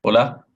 Hola.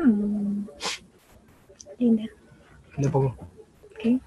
Mm, Linda. Le pongo. ¿Qué?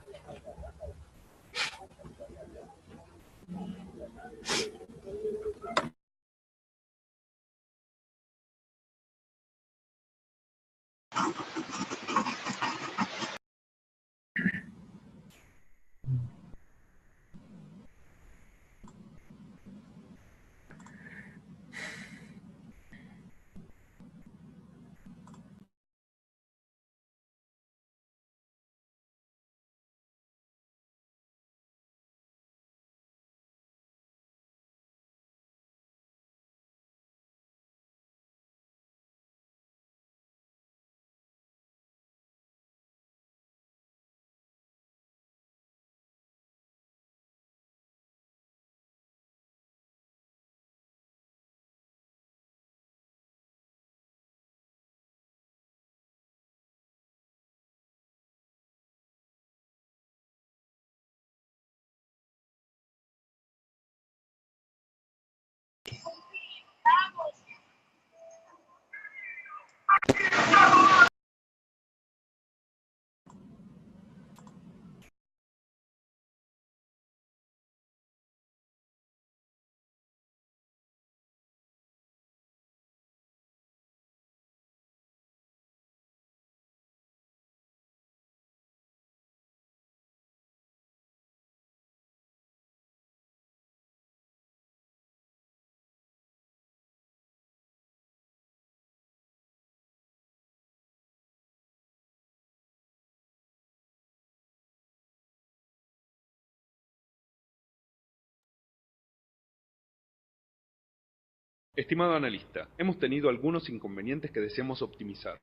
Estimado analista, hemos tenido algunos inconvenientes que deseamos optimizar.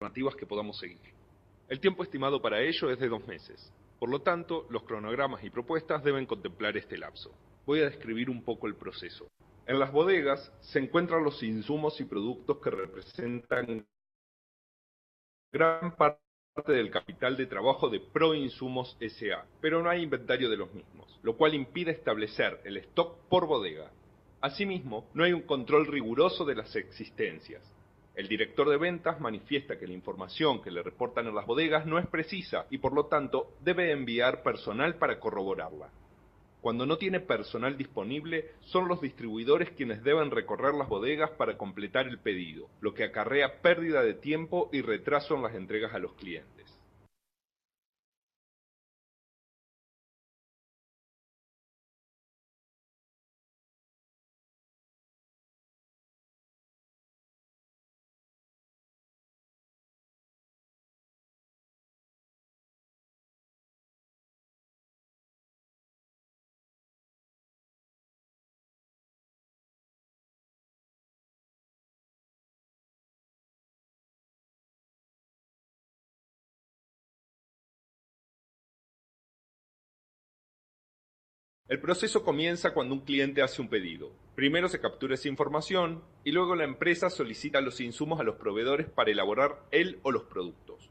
Alternativas que podamos seguir. El tiempo estimado para ello es de 2 meses. Por lo tanto, los cronogramas y propuestas deben contemplar este lapso. Voy a describir un poco el proceso. En las bodegas se encuentran los insumos y productos que representan gran parte del capital de trabajo de Proinsumos S.A., pero no hay inventario de los mismos, lo cual impide establecer el stock por bodega. Asimismo, no hay un control riguroso de las existencias. El director de ventas manifiesta que la información que le reportan en las bodegas no es precisa y por lo tanto debe enviar personal para corroborarla. Cuando no tiene personal disponible, son los distribuidores quienes deben recorrer las bodegas para completar el pedido, lo que acarrea pérdida de tiempo y retraso en las entregas a los clientes. El proceso comienza cuando un cliente hace un pedido. Primero se captura esa información y luego la empresa solicita los insumos a los proveedores para elaborar él o los productos.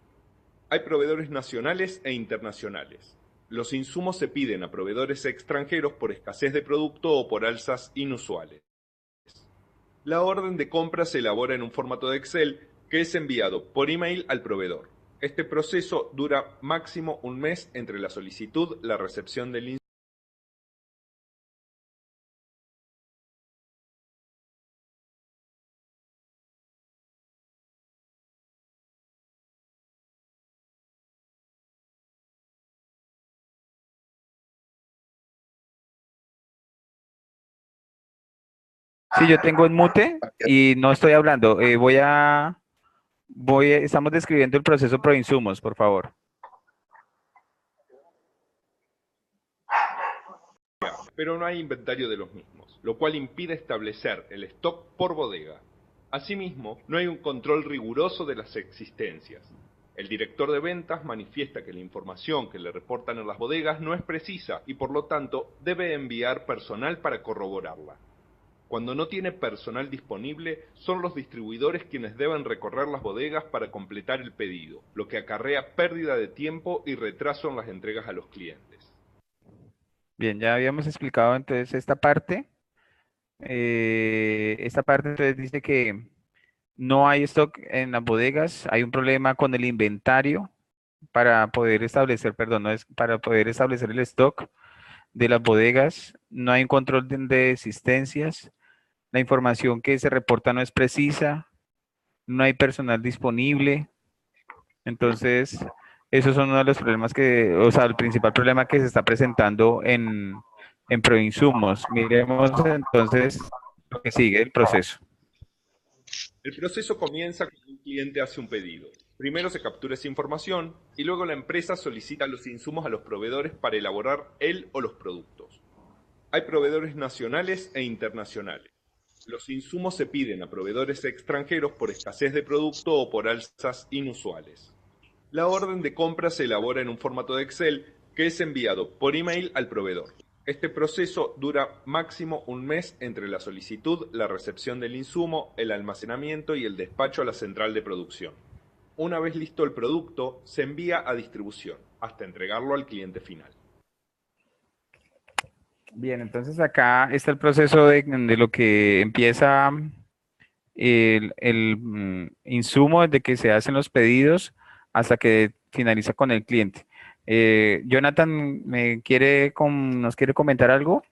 Hay proveedores nacionales e internacionales. Los insumos se piden a proveedores extranjeros por escasez de producto o por alzas inusuales. La orden de compra se elabora en un formato de Excel que es enviado por email al proveedor. Este proceso dura máximo un mes entre la solicitud, la recepción del insumo. Sí, yo tengo en mute y no estoy hablando. Estamos describiendo el proceso ProInsumos, por favor. pero no hay inventario de los mismos, lo cual impide establecer el stock por bodega. Asimismo, no hay un control riguroso de las existencias. El director de ventas manifiesta que la información que le reportan en las bodegas no es precisa y por lo tanto debe enviar personal para corroborarla. Cuando no tiene personal disponible, son los distribuidores quienes deben recorrer las bodegas para completar el pedido, lo que acarrea pérdida de tiempo y retraso en las entregas a los clientes. Bien, ya habíamos explicado entonces esta parte. Esta parte entonces dice que no hay stock en las bodegas, hay un problema con el inventario para poder establecer, perdón, no es para poder establecer el stock de las bodegas, no hay un control de existencias, la información que se reporta no es precisa, no hay personal disponible. Entonces, esos son uno de los problemas que, o sea, el principal problema que se está presentando en Proinsumos. Miremos entonces lo que sigue el proceso. El proceso comienza cuando un cliente hace un pedido. Primero se captura esa información y luego la empresa solicita los insumos a los proveedores para elaborar él o los productos. Hay proveedores nacionales e internacionales. Los insumos se piden a proveedores extranjeros por escasez de producto o por alzas inusuales. La orden de compra se elabora en un formato de Excel que es enviado por email al proveedor. Este proceso dura máximo un mes entre la solicitud, la recepción del insumo, el almacenamiento y el despacho a la central de producción. Una vez listo el producto, se envía a distribución hasta entregarlo al cliente final. Bien, entonces acá está el proceso de lo que empieza insumo desde que se hacen los pedidos hasta que finaliza con el cliente. Jonathan, ¿nos quiere comentar algo?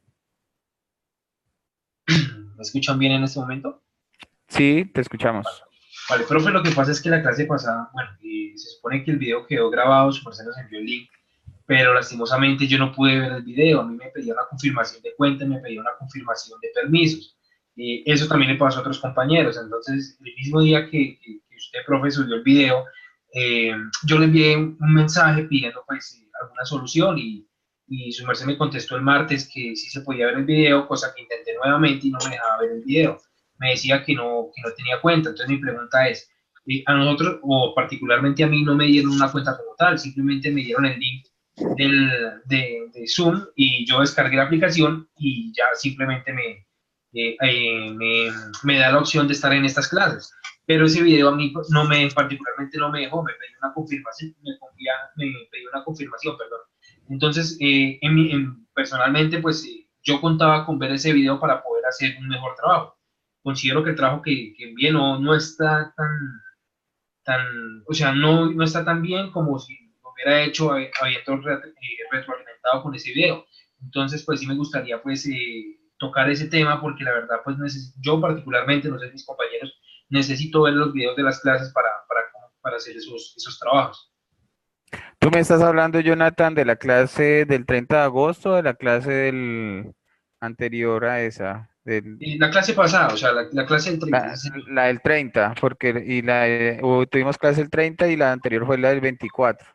¿Me escuchan bien en este momento? Sí, te escuchamos. Vale, profe, lo que pasa es que la clase pasada, bueno, se supone que el video quedó grabado, su merced nos envió el link, pero lastimosamente yo no pude ver el video. A mí me pedía una confirmación de cuenta, me pedía una confirmación de permisos. Eso también le pasó a otros compañeros. Entonces, el mismo día que usted, profe, subió el video, yo le envié un mensaje pidiendo pues alguna solución y su merced me contestó el martes que sí se podía ver el video, cosa que intenté nuevamente y no me dejaba ver el video. Me decía que no tenía cuenta. Entonces mi pregunta es, a nosotros, o particularmente a mí, no me dieron una cuenta como tal, simplemente me dieron el link de Zoom y yo descargué la aplicación y ya simplemente me da la opción de estar en estas clases. Pero ese video a mí particularmente no me dejó, me pidió una confirmación, perdón. Entonces, personalmente, pues yo contaba con ver ese video para poder hacer un mejor trabajo. Considero que el trabajo que envié no está o sea, no está tan bien como si lo hubiera hecho habiendo retroalimentado con ese video. Entonces, pues sí me gustaría pues tocar ese tema porque la verdad, pues yo particularmente, no sé, mis compañeros, necesito ver los videos de las clases para hacer esos trabajos. Tú me estás hablando, Jonathan, de la clase del 30 de agosto, de la clase del anterior a esa. La clase pasada, o sea, la clase del 30. La del 30, porque tuvimos clase el 30 y la anterior fue la del 24.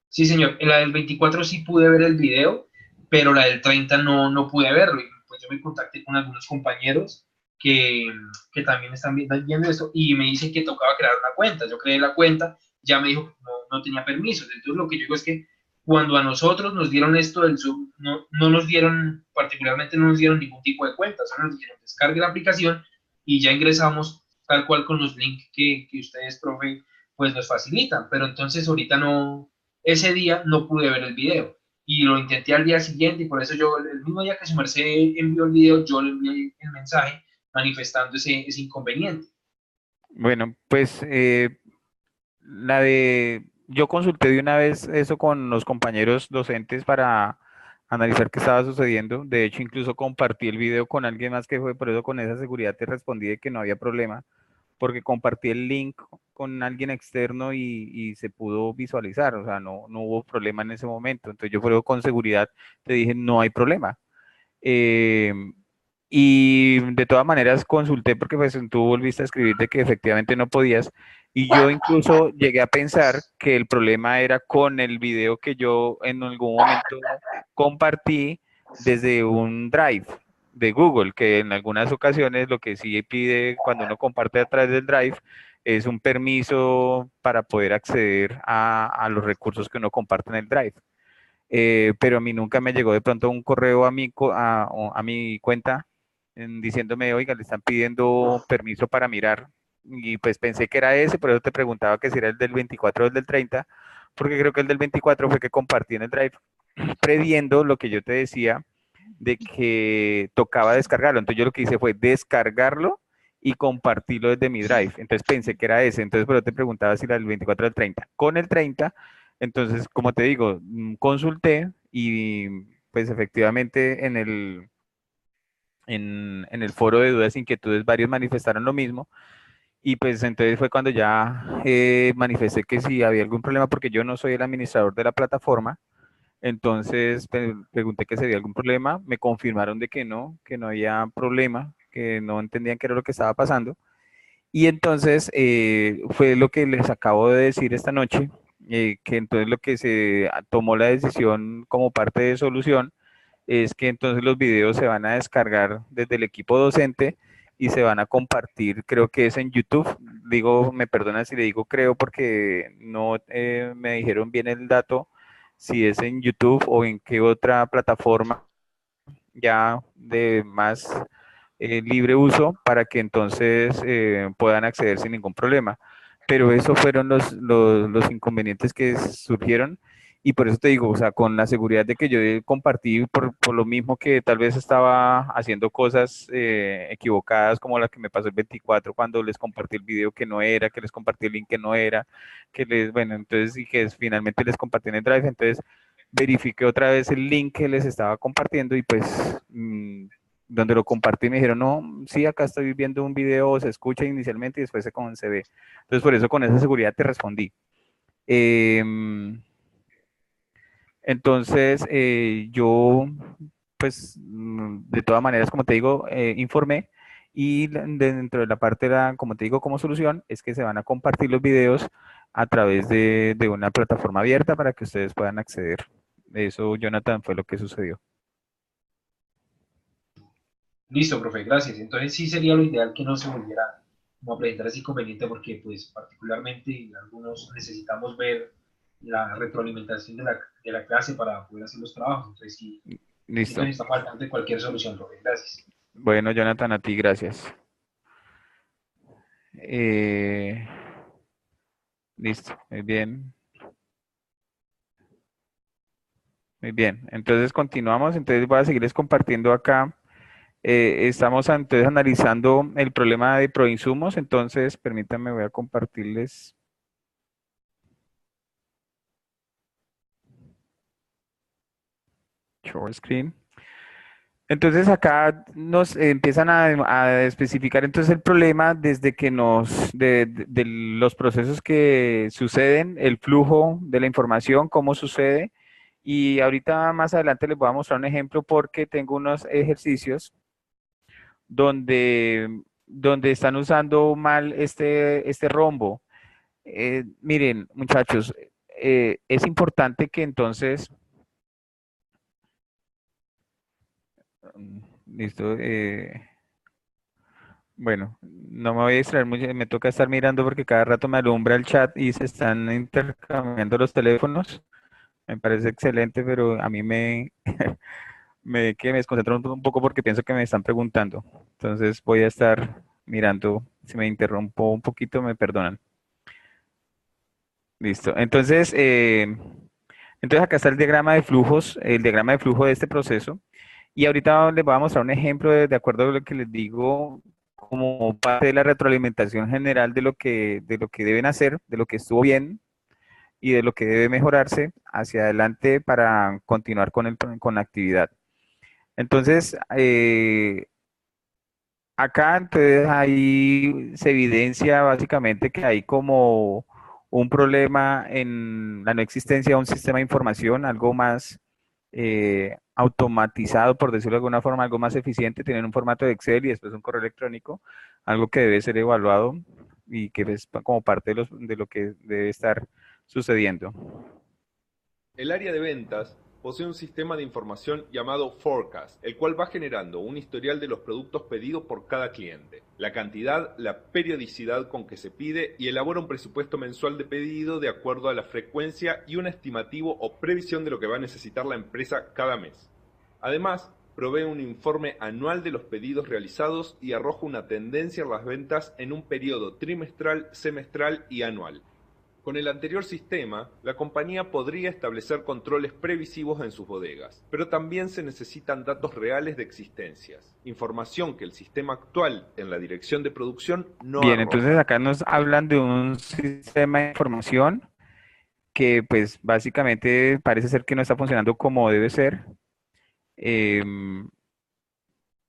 Sí, señor. En la del 24 sí pude ver el video, pero la del 30 no pude verlo. Y pues yo me contacté con algunos compañeros que también están viendo esto y me dicen que tocaba crear una cuenta. Yo creé la cuenta, ya me dijo que no tenía permisos. Entonces lo que yo digo es que cuando a nosotros nos dieron esto del Zoom, no nos dieron, particularmente no nos dieron ningún tipo de cuenta, solo nos dijeron descargue la aplicación y ya ingresamos tal cual con los links que ustedes, profe, pues nos facilitan. Pero entonces ahorita ese día no pude ver el video y lo intenté al día siguiente y por eso yo, el mismo día que su merced envió el video, yo le envié el mensaje manifestando ese inconveniente. Bueno, pues yo consulté de una vez eso con los compañeros docentes para analizar qué estaba sucediendo. De hecho, incluso compartí el video con alguien más que fue, por eso con esa seguridad te respondí de que no había problema, porque compartí el link con alguien externo y se pudo visualizar, o sea, no hubo problema en ese momento. Entonces yo creo con seguridad te dije, no hay problema. Y de todas maneras consulté porque pues tú volviste a escribir de que efectivamente no podías y yo incluso llegué a pensar que el problema era con el video que yo en algún momento compartí desde un Drive de Google, que en algunas ocasiones lo que sí pide cuando uno comparte a través del Drive es un permiso para poder acceder a los recursos que uno comparte en el Drive. Pero a mí nunca me llegó de pronto un correo a mi cuenta diciéndome, oiga, le están pidiendo permiso para mirar. Y pues pensé que era ese, por eso te preguntaba que si era el del 24 o el del 30, porque creo que el del 24 fue que compartí en el Drive, previendo lo que yo te decía de que tocaba descargarlo. Entonces yo lo que hice fue descargarlo y compartirlo desde mi Drive. Entonces pensé que era ese. Entonces, pero te preguntaba si era el 24 o el 30. Con el 30, entonces, como te digo, consulté y pues efectivamente en el foro de dudas e inquietudes varios manifestaron lo mismo. Y pues entonces fue cuando ya manifesté que si había algún problema, porque yo no soy el administrador de la plataforma, entonces pregunté que si había algún problema, me confirmaron de que no había problema, que no entendían qué era lo que estaba pasando. Y entonces fue lo que les acabo de decir esta noche, que entonces lo que se tomó la decisión como parte de solución es que entonces los videos se van a descargar desde el equipo docente y se van a compartir, creo que es en YouTube. Digo, me perdonan si le digo creo porque no me dijeron bien el dato, si es en YouTube o en qué otra plataforma ya de más libre uso para que entonces puedan acceder sin ningún problema. Pero esos fueron los inconvenientes que surgieron y por eso te digo, o sea, con la seguridad de que yo compartí por lo mismo que tal vez estaba haciendo cosas equivocadas como la que me pasó el 24 cuando les compartí el video que no era, que les compartí el link que no era, que les, bueno, entonces y que finalmente les compartí en el Drive, entonces verifiqué otra vez el link que les estaba compartiendo y pues donde lo compartí me dijeron, no, sí, acá estoy viendo un video, se escucha inicialmente y después se ve. Entonces por eso con esa seguridad te respondí. Entonces yo, pues de todas maneras, como te digo, informé y dentro de la parte, como te digo, como solución, es que se van a compartir los videos a través de una plataforma abierta para que ustedes puedan acceder. Eso, Jonathan, fue lo que sucedió. Listo, profe, gracias. Entonces sí sería lo ideal que no se volviera como a presentar ese inconveniente porque pues particularmente algunos necesitamos ver la retroalimentación de la clase para poder hacer los trabajos. Entonces sí, Listo. entonces está faltando cualquier solución, profe. Gracias. Bueno, Jonathan, a ti, gracias. Eh, listo, muy bien. Muy bien, entonces continuamos. Entonces voy a seguirles compartiendo acá. Estamos entonces analizando el problema de proinsumos. Entonces, permítanme, voy a compartirles. Short screen. Entonces acá nos empiezan a especificar entonces el problema desde que de los procesos que suceden, el flujo de la información, cómo sucede. Y ahorita más adelante les voy a mostrar un ejemplo porque tengo unos ejercicios donde están usando mal este rombo. Miren, muchachos, es importante que entonces, listo, bueno, no me voy a distraer mucho, me toca estar mirando porque cada rato me alumbra el chat y se están intercambiando los teléfonos. Me parece excelente, pero a mí que me desconcentro un poco porque pienso que me están preguntando. Entonces voy a estar mirando, si me interrumpo un poquito, me perdonan. Listo. Entonces acá está el diagrama de flujos, el diagrama de flujo de este proceso. Y ahorita les voy a mostrar un ejemplo de acuerdo a lo que les digo, como parte de la retroalimentación general de lo que deben hacer, de lo que estuvo bien y de lo que debe mejorarse hacia adelante para continuar con la actividad. Entonces, acá entonces ahí se evidencia básicamente que hay como un problema en la no existencia de un sistema de información, algo más automatizado, por decirlo de alguna forma, algo más eficiente, tener un formato de Excel y después un correo electrónico, algo que debe ser evaluado y que es como parte de lo que debe estar sucediendo. El área de ventas posee un sistema de información llamado Forecast, el cual va generando un historial de los productos pedidos por cada cliente, la cantidad, la periodicidad con que se pide y elabora un presupuesto mensual de pedido de acuerdo a la frecuencia y un estimativo o previsión de lo que va a necesitar la empresa cada mes. Además, provee un informe anual de los pedidos realizados y arroja una tendencia en las ventas en un periodo trimestral, semestral y anual. Con el anterior sistema, la compañía podría establecer controles previsivos en sus bodegas, pero también se necesitan datos reales de existencias, información que el sistema actual en la dirección de producción no Bien, arroja. entonces acá nos hablan de un sistema de información que pues básicamente parece ser que no está funcionando como debe ser,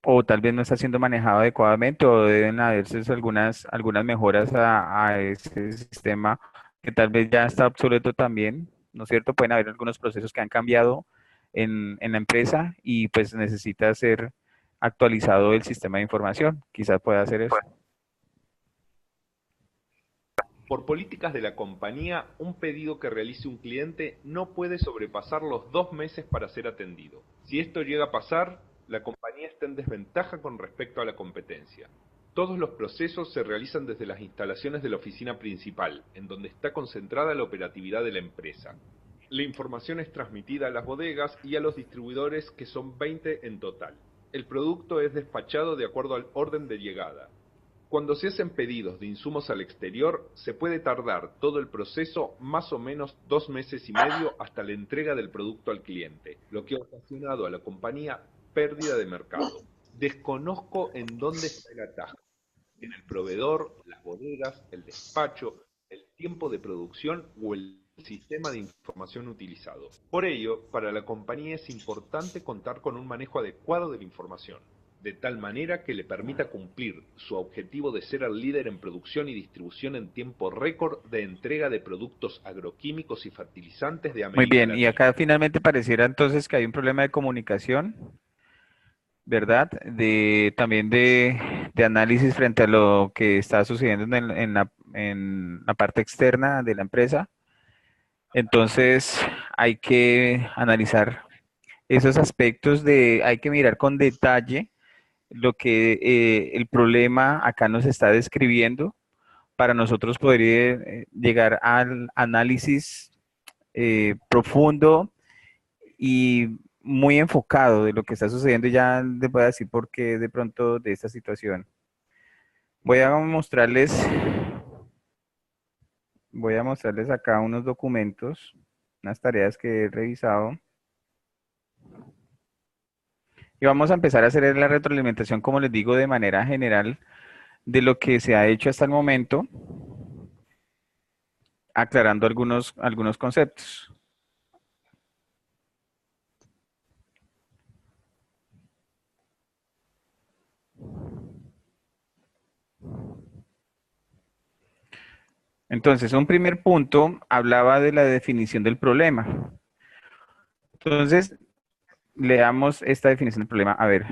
o tal vez no está siendo manejado adecuadamente, o deben haberse algunas mejoras a ese sistema que tal vez ya está obsoleto también, ¿no es cierto? Pueden haber algunos procesos que han cambiado en la empresa y pues necesita ser actualizado el sistema de información. Quizás pueda hacer eso. Por políticas de la compañía, un pedido que realice un cliente no puede sobrepasar los 2 meses para ser atendido. Si esto llega a pasar, la compañía está en desventaja con respecto a la competencia. Todos los procesos se realizan desde las instalaciones de la oficina principal, en donde está concentrada la operatividad de la empresa. La información es transmitida a las bodegas y a los distribuidores, que son 20 en total. El producto es despachado de acuerdo al orden de llegada. Cuando se hacen pedidos de insumos al exterior, se puede tardar todo el proceso más o menos 2 meses y medio hasta la entrega del producto al cliente, lo que ha ocasionado a la compañía pérdida de mercado. Desconozco en dónde está el atajo. En el proveedor, las bodegas, el despacho, el tiempo de producción o el sistema de información utilizado. Por ello, para la compañía es importante contar con un manejo adecuado de la información, de tal manera que le permita cumplir su objetivo de ser el líder en producción y distribución en tiempo récord de entrega de productos agroquímicos y fertilizantes de América Muy bien, y Latina. acá finalmente pareciera entonces que hay un problema de comunicación, ¿verdad? También de análisis frente a lo que está sucediendo en la parte externa de la empresa. Entonces hay que analizar esos aspectos hay que mirar con detalle lo que el problema acá nos está describiendo para nosotros poder llegar al análisis profundo y muy enfocado de lo que está sucediendo. Y ya les voy a decir por qué de pronto de esta situación. Voy a mostrarles acá unos documentos, unas tareas que he revisado. Y vamos a empezar a hacer la retroalimentación, como les digo, de manera general de lo que se ha hecho hasta el momento, aclarando algunos conceptos. Entonces, un primer punto hablaba de la definición del problema. Entonces, leamos esta definición del problema, a ver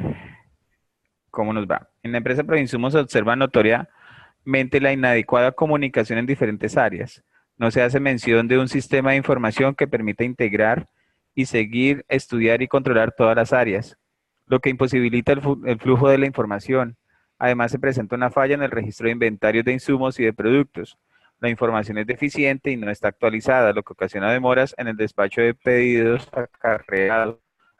cómo nos va. En la empresa Proinsumos se observa notoriamente la inadecuada comunicación en diferentes áreas. No se hace mención de un sistema de información que permita integrar y seguir, estudiar y controlar todas las áreas, lo que imposibilita el flujo de la información. Además, se presenta una falla en el registro de inventarios de insumos y de productos. La información es deficiente y no está actualizada, lo que ocasiona demoras en el despacho de pedidos acarreados,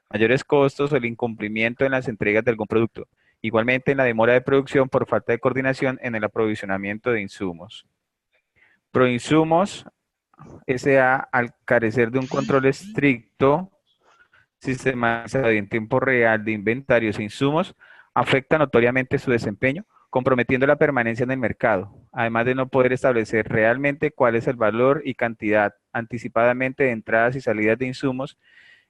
mayores costos o el incumplimiento en las entregas de algún producto. Igualmente, en la demora de producción por falta de coordinación en el aprovisionamiento de insumos. Proinsumos S.A., al carecer de un control estricto, sistematizado y en tiempo real de inventarios e insumos, afecta notoriamente su desempeño, comprometiendo la permanencia en el mercado, además de no poder establecer realmente cuál es el valor y cantidad anticipadamente de entradas y salidas de insumos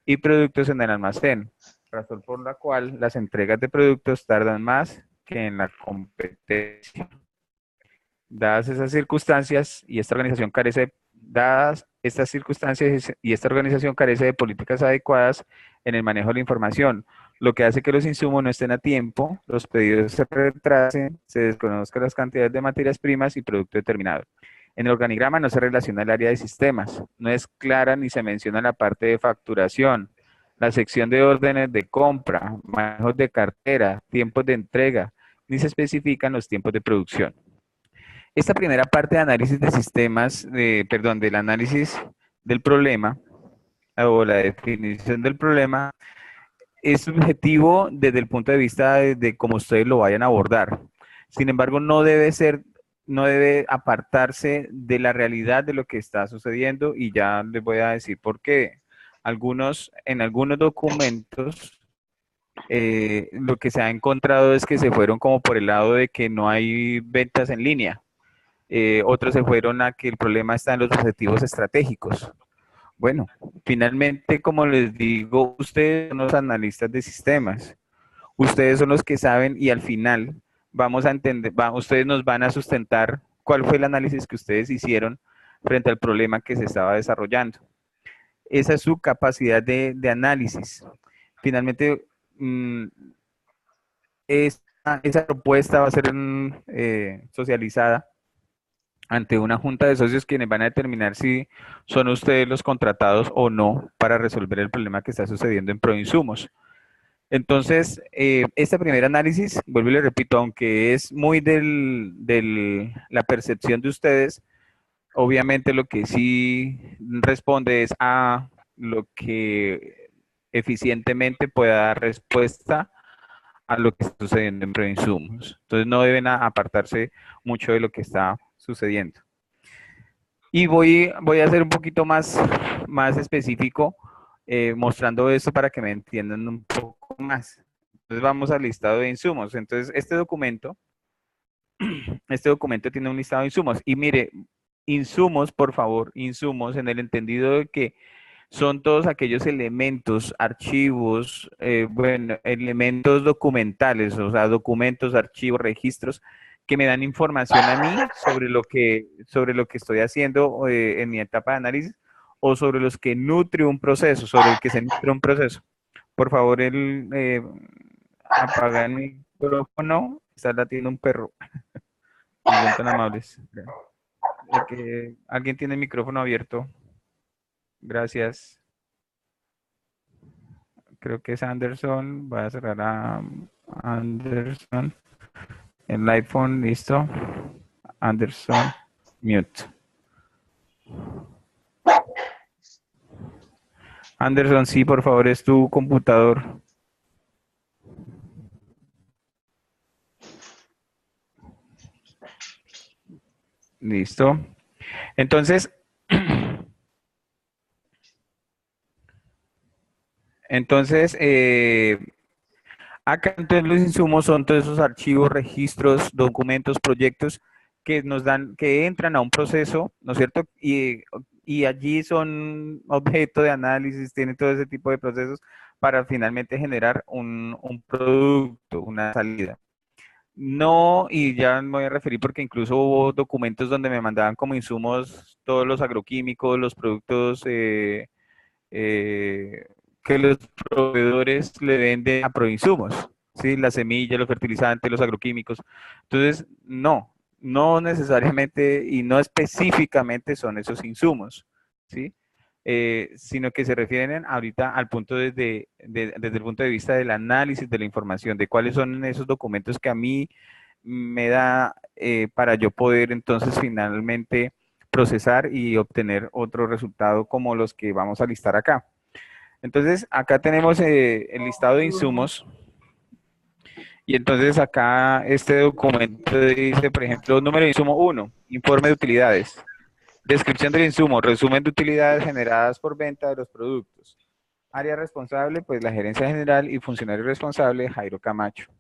y productos en el almacén, razón por la cual las entregas de productos tardan más que en la competencia. Dadas estas circunstancias y esta organización carece de políticas adecuadas en el manejo de la información, lo que hace que los insumos no estén a tiempo, los pedidos se retrasen, se desconozcan las cantidades de materias primas y producto determinado. En el organigrama no se relaciona el área de sistemas, no es clara ni se menciona la parte de facturación, la sección de órdenes de compra, manejos de cartera, tiempos de entrega, ni se especifican los tiempos de producción. Esta primera parte de análisis de sistemas, del análisis del problema o la definición del problema es subjetivo desde el punto de vista de cómo ustedes lo vayan a abordar. Sin embargo, no debe apartarse de la realidad de lo que está sucediendo y ya les voy a decir por qué. En algunos documentos lo que se ha encontrado es que se fueron como por el lado de que no hay ventas en línea. Otros se fueron a que el problema está en los objetivos estratégicos. Bueno, finalmente, como les digo, ustedes son los analistas de sistemas. Ustedes son los que saben y al final vamos a entender, ustedes nos van a sustentar cuál fue el análisis que ustedes hicieron frente al problema que se estaba desarrollando. Esa es su capacidad de análisis. Finalmente, esa propuesta va a ser socializada ante una junta de socios quienes van a determinar si son ustedes los contratados o no para resolver el problema que está sucediendo en Proinsumos. Entonces, este primer análisis, vuelvo y le repito, aunque es muy de la percepción de ustedes, obviamente lo que sí responde es a lo que eficientemente pueda dar respuesta a lo que está sucediendo en Proinsumos. Entonces no deben apartarse mucho de lo que está sucediendo. Y voy a ser un poquito más específico, mostrando esto para que me entiendan un poco más. Entonces vamos al listado de insumos. Entonces este documento tiene un listado de insumos. Y mire, insumos, por favor, insumos en el entendido de que son todos aquellos elementos, archivos, elementos documentales, o sea, documentos, archivos, registros, que me dan información a mí sobre lo que estoy haciendo en mi etapa de análisis o sobre los que nutre un proceso, sobre el que se nutre un proceso. Por favor, apaga el micrófono. Está latiendo un perro. No son tan amables. Alguien tiene el micrófono abierto. Gracias. Creo que es Anderson. Voy a cerrar a Anderson. El iPhone, listo. Anderson, mute. Anderson, sí, por favor, es tu computador. Listo. Entonces, acá entonces los insumos son todos esos archivos, registros, documentos, proyectos que que entran a un proceso, ¿no es cierto? Y allí son objeto de análisis, tienen todo ese tipo de procesos para finalmente generar un producto, una salida. No, y ya me voy a referir porque incluso hubo documentos donde me mandaban como insumos todos los agroquímicos, los productos que los proveedores le venden a Proinsumos, ¿sí? Las semillas, los fertilizantes, los agroquímicos. Entonces, no necesariamente y no específicamente son esos insumos, ¿sí? Sino que se refieren ahorita al punto desde el punto de vista del análisis de la información, de cuáles son esos documentos que a mí me da para yo poder entonces finalmente procesar y obtener otro resultado como los que vamos a listar acá. Entonces, acá tenemos el listado de insumos. Y entonces acá este documento dice, por ejemplo, número de insumo 1, informe de utilidades. Descripción del insumo, resumen de utilidades generadas por venta de los productos. Área responsable, pues la gerencia general y funcionario responsable, Jairo Camacho.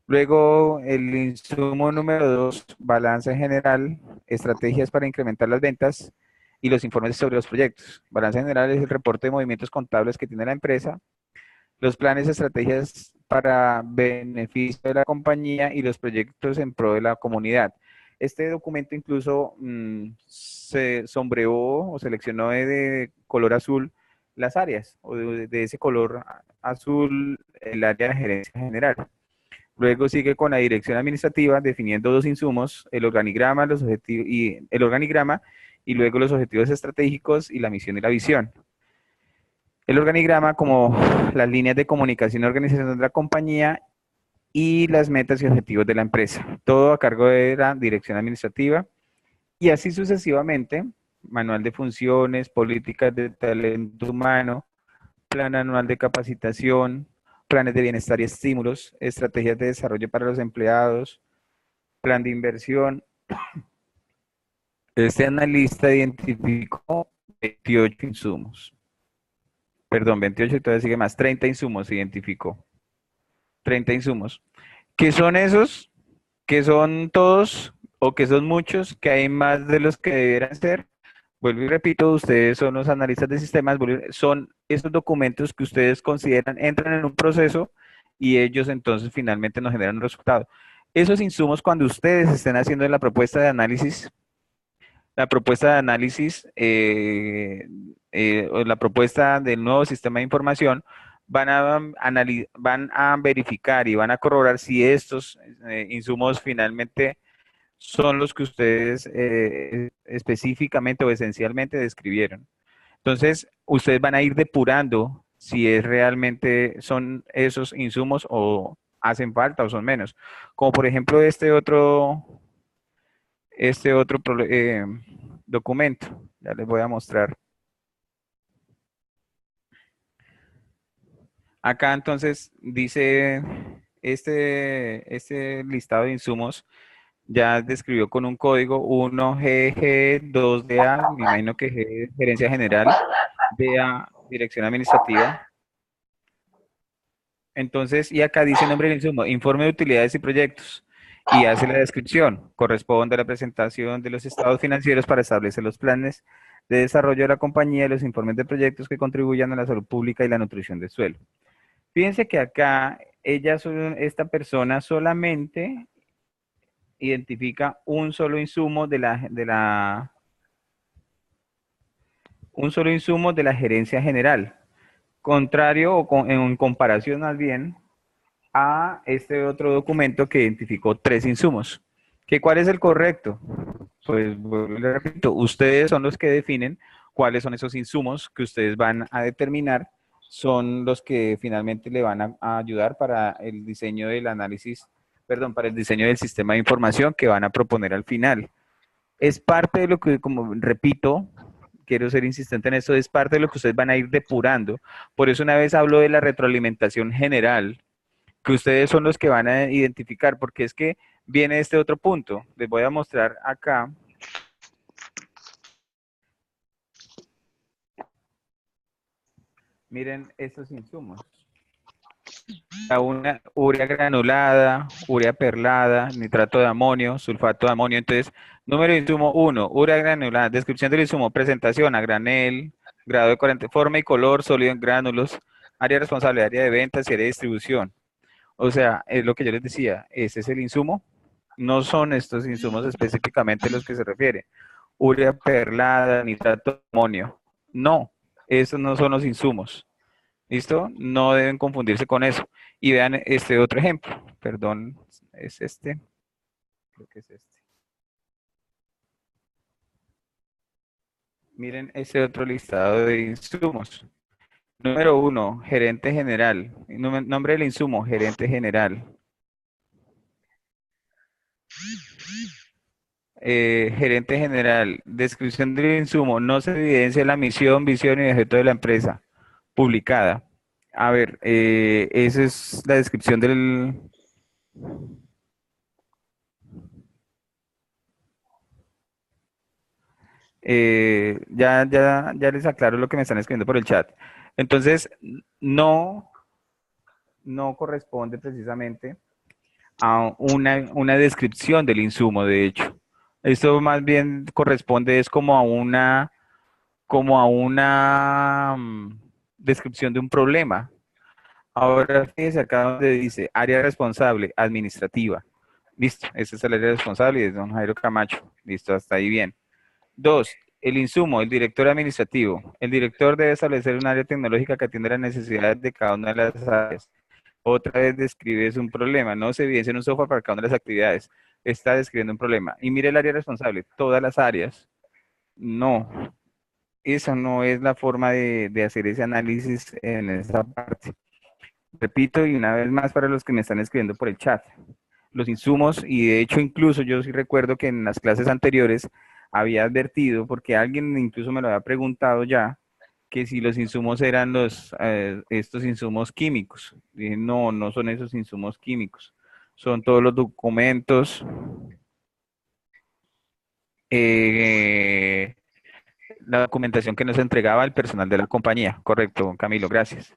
Luego el insumo número 2, balance general, estrategias para incrementar las ventas y los informes sobre los proyectos. Balance general es el reporte de movimientos contables que tiene la empresa, los planes y estrategias para beneficio de la compañía y los proyectos en pro de la comunidad. Este documento incluso se sombreó o seleccionó de color azul las áreas, o de ese color azul el área de gerencia general. Luego sigue con la dirección administrativa definiendo dos insumos, el organigrama, y luego los objetivos estratégicos y la misión y la visión. El organigrama como las líneas de comunicación y organización de la compañía y las metas y objetivos de la empresa. Todo a cargo de la dirección administrativa y así sucesivamente. Manual de funciones, políticas de talento humano, plan anual de capacitación, planes de bienestar y estímulos, estrategias de desarrollo para los empleados, plan de inversión. Este analista identificó 28 insumos. Perdón, 28 y todavía sigue más. 30 insumos identificó. 30 insumos. ¿Qué son esos? ¿Qué son todos? ¿O qué son muchos? ¿Que hay más de los que debieran ser? Vuelvo y repito, ustedes son los analistas de sistemas, son esos documentos que ustedes consideran, entran en un proceso y ellos entonces finalmente nos generan un resultado. Esos insumos, cuando ustedes estén haciendo la propuesta de análisis, o la propuesta del nuevo sistema de información, van a verificar y van a corroborar si estos insumos finalmente son los que ustedes específicamente o esencialmente describieron. Entonces, ustedes van a ir depurando si es realmente son esos insumos o hacen falta o son menos. Como por ejemplo este otro documento. Ya les voy a mostrar. Acá entonces dice este listado de insumos ya describió con un código 1GG, 2DA, me imagino que G es gerencia general, DA dirección administrativa. Entonces, y acá dice nombre del insumo, informe de utilidades y proyectos, y hace la descripción. Corresponde a la presentación de los estados financieros para establecer los planes de desarrollo de la compañía y los informes de proyectos que contribuyan a la salud pública y la nutrición del suelo. Fíjense que acá esta persona solamente identifica un solo insumo un solo insumo de la gerencia general, contrario o en comparación más bien a este otro documento que identificó 3 insumos. ¿Cuál es el correcto? Pues le repito, ustedes son los que definen cuáles son esos insumos que ustedes van a determinar, son los que finalmente le van a ayudar para el diseño del análisis, perdón, para el diseño del sistema de información que van a proponer al final. Es parte de lo que, como repito, quiero ser insistente en esto, es parte de lo que ustedes van a ir depurando. Por eso una vez hablo de la retroalimentación general, que ustedes son los que van a identificar, porque es que viene este otro punto. Les voy a mostrar acá. Miren estos insumos. Una urea granulada, urea perlada, nitrato de amonio, sulfato de amonio. Entonces, número de insumo 1, urea granulada, descripción del insumo, presentación a granel, grado de corriente, forma y color, sólido en gránulos, área responsable, área de ventas y área de distribución. O sea, es lo que yo les decía, ese es el insumo, no son estos insumos específicamente los que se refiere. Urea perlada, nitrato de amonio. No, esos no son los insumos. ¿Listo? No deben confundirse con eso. Y vean este otro ejemplo. Perdón, es este. Creo que es este. Miren este otro listado de insumos. Número 1, gerente general. Nombre del insumo, gerente general. Gerente general. Descripción del insumo. No se evidencia la misión, visión y objeto de la empresa. Publicada. A ver, esa es la descripción del... ya les aclaro lo que me están escribiendo por el chat. Entonces, no corresponde precisamente a una descripción del insumo, de hecho. Esto más bien corresponde es como a una descripción de un problema. Ahora fíjense acá donde dice área responsable, administrativa. Listo, ese es el área responsable y es don Jairo Camacho. Listo, hasta ahí bien. 2. El insumo, el director administrativo. El director debe establecer un área tecnológica que atienda las necesidades de cada una de las áreas. Otra vez describe un problema. No se evidencia en un software para cada una de las actividades. Está describiendo un problema. Y mire el área responsable. Todas las áreas. No. esa no es la forma de hacer ese análisis en esa parte. Repito, y una vez más para los que me están escribiendo por el chat, los insumos, y de hecho incluso yo sí recuerdo que en las clases anteriores había advertido, porque alguien incluso me lo había preguntado ya, que si los insumos eran estos insumos químicos. Dije, no, no son esos insumos químicos, son todos los documentos, eh, la documentación que nos entregaba el personal de la compañía. Correcto, Camilo, gracias.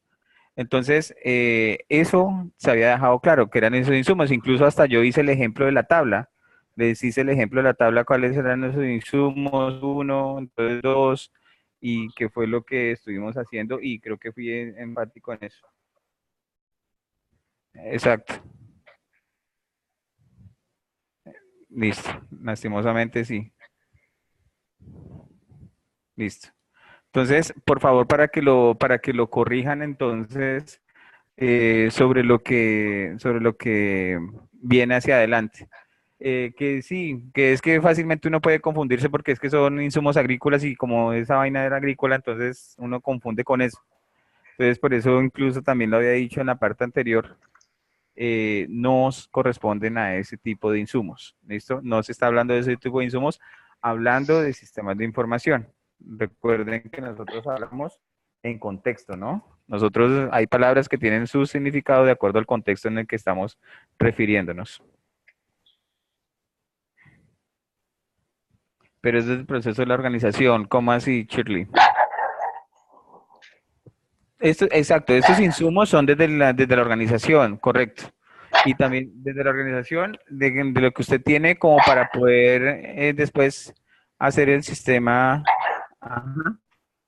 Entonces, eso se había dejado claro, que eran esos insumos. Incluso hasta yo hice el ejemplo de la tabla. Les hice el ejemplo de la tabla, cuáles eran esos insumos, uno, entonces dos, y qué fue lo que estuvimos haciendo, y creo que fui enfático en eso. Exacto. Listo. Lastimosamente sí. Listo. Entonces, por favor, para que lo corrijan, entonces, sobre lo que viene hacia adelante. Que sí, que es que fácilmente uno puede confundirse porque es que son insumos agrícolas y como esa vaina era agrícola, entonces uno confunde con eso. Entonces, por eso incluso también lo había dicho en la parte anterior, nos corresponden a ese tipo de insumos. ¿Listo? No se está hablando de ese tipo de insumos, hablando de sistemas de información. Recuerden que nosotros hablamos en contexto, ¿no? Nosotros hay palabras que tienen su significado de acuerdo al contexto en el que estamos refiriéndonos. Pero es el proceso de la organización. ¿Cómo así, Shirley? Exacto, estos insumos son desde la organización, correcto. Y también desde la organización, de lo que usted tiene como para poder después hacer el sistema, ajá,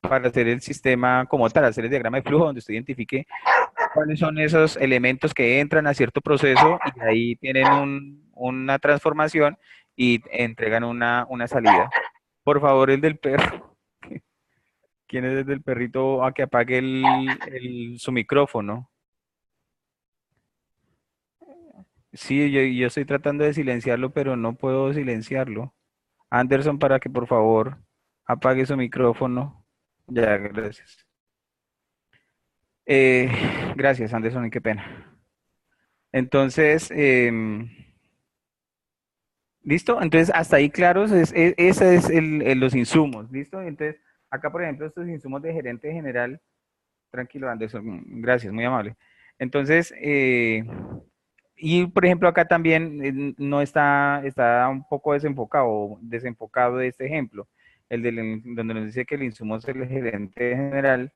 para hacer el sistema como tal, hacer el diagrama de flujo donde usted identifique cuáles son esos elementos que entran a cierto proceso y ahí tienen una transformación y entregan una salida. Por favor, el del perro. ¿Quién es el del perrito a que apague su micrófono? Sí, yo estoy tratando de silenciarlo, pero no puedo silenciarlo. Anderson, para que por favor apague su micrófono. Ya, gracias. Eh, gracias, Anderson, y qué pena. Entonces, ¿listo? Entonces, hasta ahí claros, ese es los insumos, ¿listo? Entonces, acá, por ejemplo, estos insumos de gerente general, tranquilo, Anderson, gracias, muy amable. Entonces, y por ejemplo, acá también no está un poco desenfocado de este ejemplo, donde nos dice que el insumo es el gerente general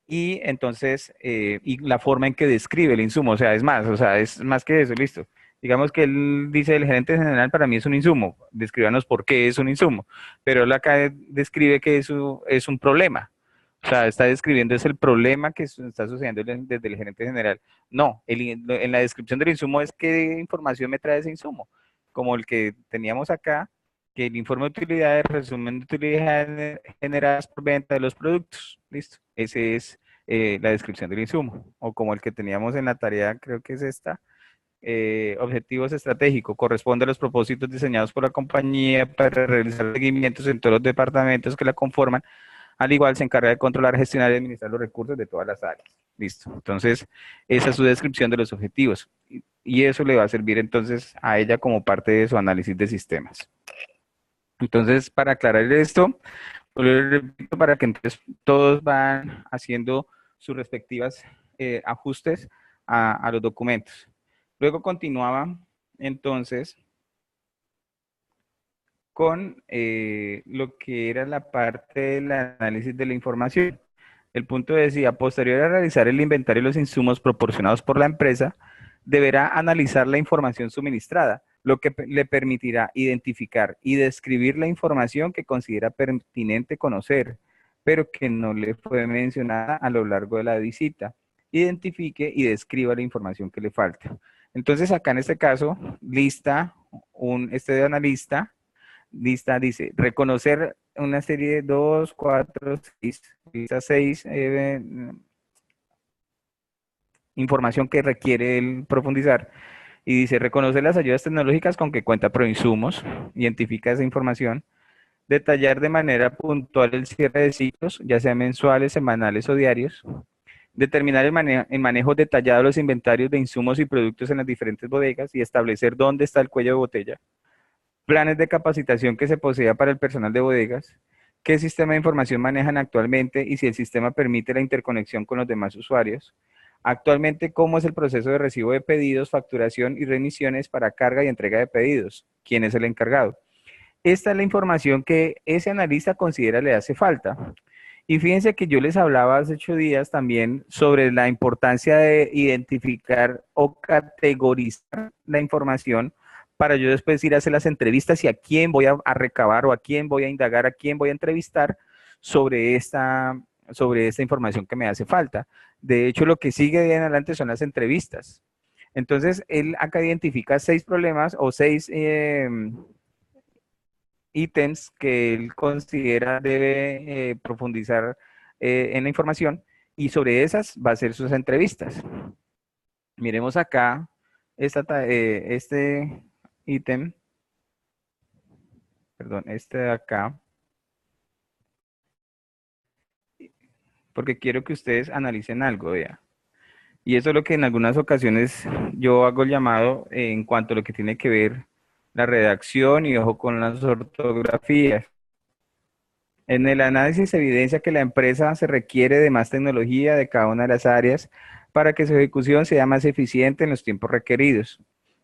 y entonces, y la forma en que describe el insumo, o sea, es más que eso, listo. Digamos que él dice el gerente general para mí es un insumo, descríbanos por qué es un insumo, pero él acá describe que eso es un problema. O sea, está describiendo es el problema que está sucediendo desde el gerente general. No, en la descripción del insumo es qué información me trae ese insumo, como el que teníamos acá, que el informe de utilidades, resumen de utilidades generadas por venta de los productos. Listo. Ese es la descripción del insumo. O como el que teníamos en la tarea, creo que es esta. Objetivos estratégicos. Corresponde a los propósitos diseñados por la compañía para realizar seguimientos en todos los departamentos que la conforman. Al igual se encarga de controlar, gestionar y administrar los recursos de todas las áreas. Listo. Entonces, esa es su descripción de los objetivos. Y eso le va a servir entonces a ella como parte de su análisis de sistemas. Entonces, para aclarar esto, lo repito para que entonces todos van haciendo sus respectivas ajustes a los documentos. Luego continuaba entonces con lo que era la parte del análisis de la información. El punto decía, posterior a realizar el inventario de los insumos proporcionados por la empresa, deberá analizar la información suministrada, lo que le permitirá identificar y describir la información que considera pertinente conocer, pero que no le fue mencionada a lo largo de la visita. Identifique y describa la información que le falta. Entonces, acá en este caso, lista este analista, lista dice, reconocer una serie de 2, 4, 6, lista 6, información que requiere el profundizar. Y dice, reconocer las ayudas tecnológicas con que cuenta Proinsumos, identifica esa información. Detallar de manera puntual el cierre de ciclos, ya sea mensuales, semanales o diarios. Determinar el manejo detallado de los inventarios de insumos y productos en las diferentes bodegas y establecer dónde está el cuello de botella. Planes de capacitación que se posea para el personal de bodegas. ¿Qué sistema de información manejan actualmente y si el sistema permite la interconexión con los demás usuarios? Actualmente, ¿cómo es el proceso de recibo de pedidos, facturación y remisiones para carga y entrega de pedidos? ¿Quién es el encargado? Esta es la información que ese analista considera le hace falta. Y fíjense que yo les hablaba hace 8 días también sobre la importancia de identificar o categorizar la información para yo después ir a hacer las entrevistas y a quién voy a recabar o a quién voy a indagar, a quién voy a entrevistar sobre esta información que me hace falta. De hecho, lo que sigue de en adelante son las entrevistas. Entonces, él acá identifica 6 problemas o 6 ítems que él considera debe profundizar en la información y sobre esas va a hacer sus entrevistas. Miremos acá este ítem, perdón, este de acá, porque quiero que ustedes analicen algo, vea. Y eso es lo que en algunas ocasiones yo hago el llamado en cuanto a lo que tiene que ver la redacción y ojo con las ortografías. En el análisis se evidencia que la empresa se requiere de más tecnología de cada una de las áreas para que su ejecución sea más eficiente en los tiempos requeridos.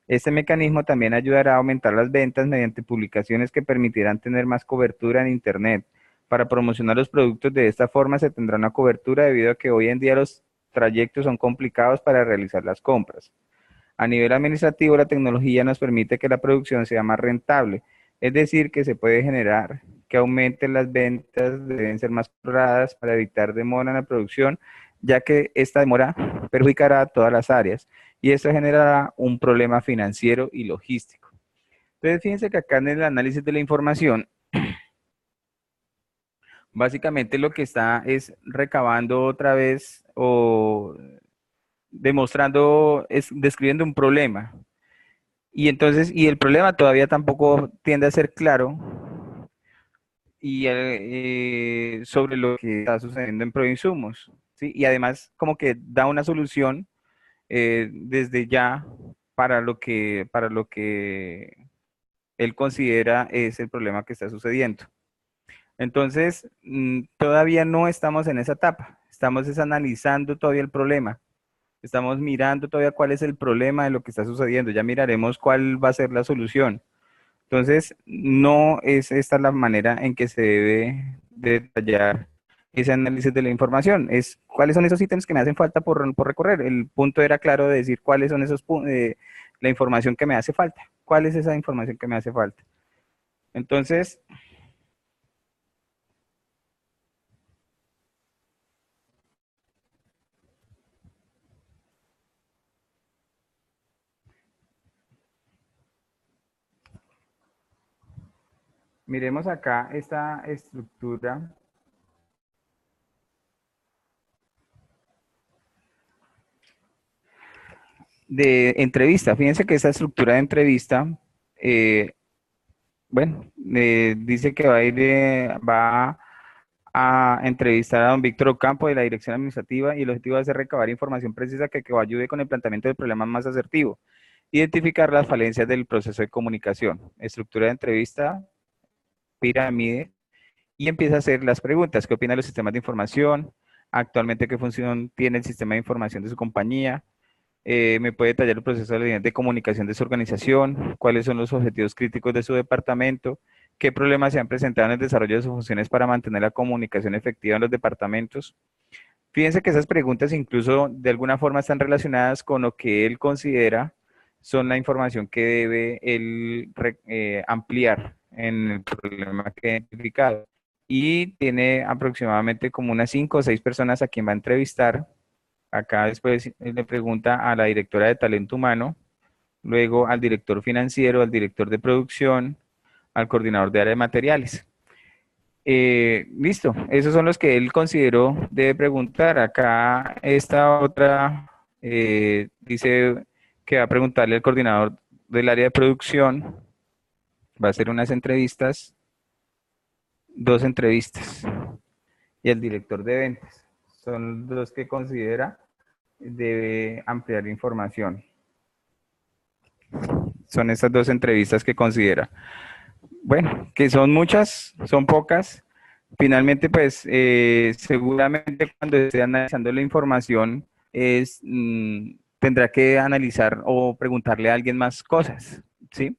Este mecanismo también ayudará a aumentar las ventas mediante publicaciones que permitirán tener más cobertura en Internet. Para promocionar los productos de esta forma se tendrá una cobertura debido a que hoy en día los trayectos son complicados para realizar las compras. A nivel administrativo, la tecnología nos permite que la producción sea más rentable, es decir, que se puede generar que aumenten las ventas, deben ser más controladas para evitar demora en la producción, ya que esta demora perjudicará a todas las áreas y esto generará un problema financiero y logístico. Entonces, fíjense que acá en el análisis de la información, básicamente lo que está es recabando otra vez o demostrando, es describiendo un problema. Y entonces, y el problema todavía tampoco tiende a ser claro y sobre lo que está sucediendo en Proinsumos, ¿sí? Y además como que da una solución desde ya para lo que él considera es el problema que está sucediendo. Entonces, todavía no estamos en esa etapa, estamos analizando todavía el problema. Estamos mirando todavía cuál es el problema de lo que está sucediendo. Ya miraremos cuál va a ser la solución. Entonces, no es esta la manera en que se debe detallar ese análisis de la información. Es cuáles son esos ítems que me hacen falta por recorrer. El punto era claro de decir cuáles son la información que me hace falta. ¿Cuál es esa información que me hace falta? Entonces, miremos acá esta estructura de entrevista. Fíjense que esta estructura de entrevista, dice que va a entrevistar a don Víctor Ocampo de la Dirección Administrativa y el objetivo va a ser recabar información precisa que ayude con el planteamiento del problema más asertivo. Identificar las falencias del proceso de comunicación. Estructura de entrevista, pirámide, y empieza a hacer las preguntas. ¿Qué opina de los sistemas de información? Actualmente, ¿qué función tiene el sistema de información de su compañía? Me puede detallar el proceso de líneas de comunicación de su organización, cuáles son los objetivos críticos de su departamento, qué problemas se han presentado en el desarrollo de sus funciones para mantener la comunicación efectiva en los departamentos. Fíjense que esas preguntas incluso de alguna forma están relacionadas con lo que él considera son la información que debe él ampliar en el problema que ha identificado. Y tiene aproximadamente como unas 5 o 6 personas a quien va a entrevistar. Acá después le pregunta a la directora de talento humano, luego al director financiero, al director de producción, al coordinador de área de materiales. Listo, esos son los que él consideró debe preguntar. Acá esta otra dice que va a preguntarle al coordinador del área de producción, va a hacer unas entrevistas 2 entrevistas. Y el director de ventas. Son los que considera debe ampliar información. Son estas 2 entrevistas que considera. Bueno, que son muchas, son pocas. Finalmente, pues, seguramente cuando esté analizando la información, tendrá que analizar o preguntarle a alguien más cosas, ¿sí?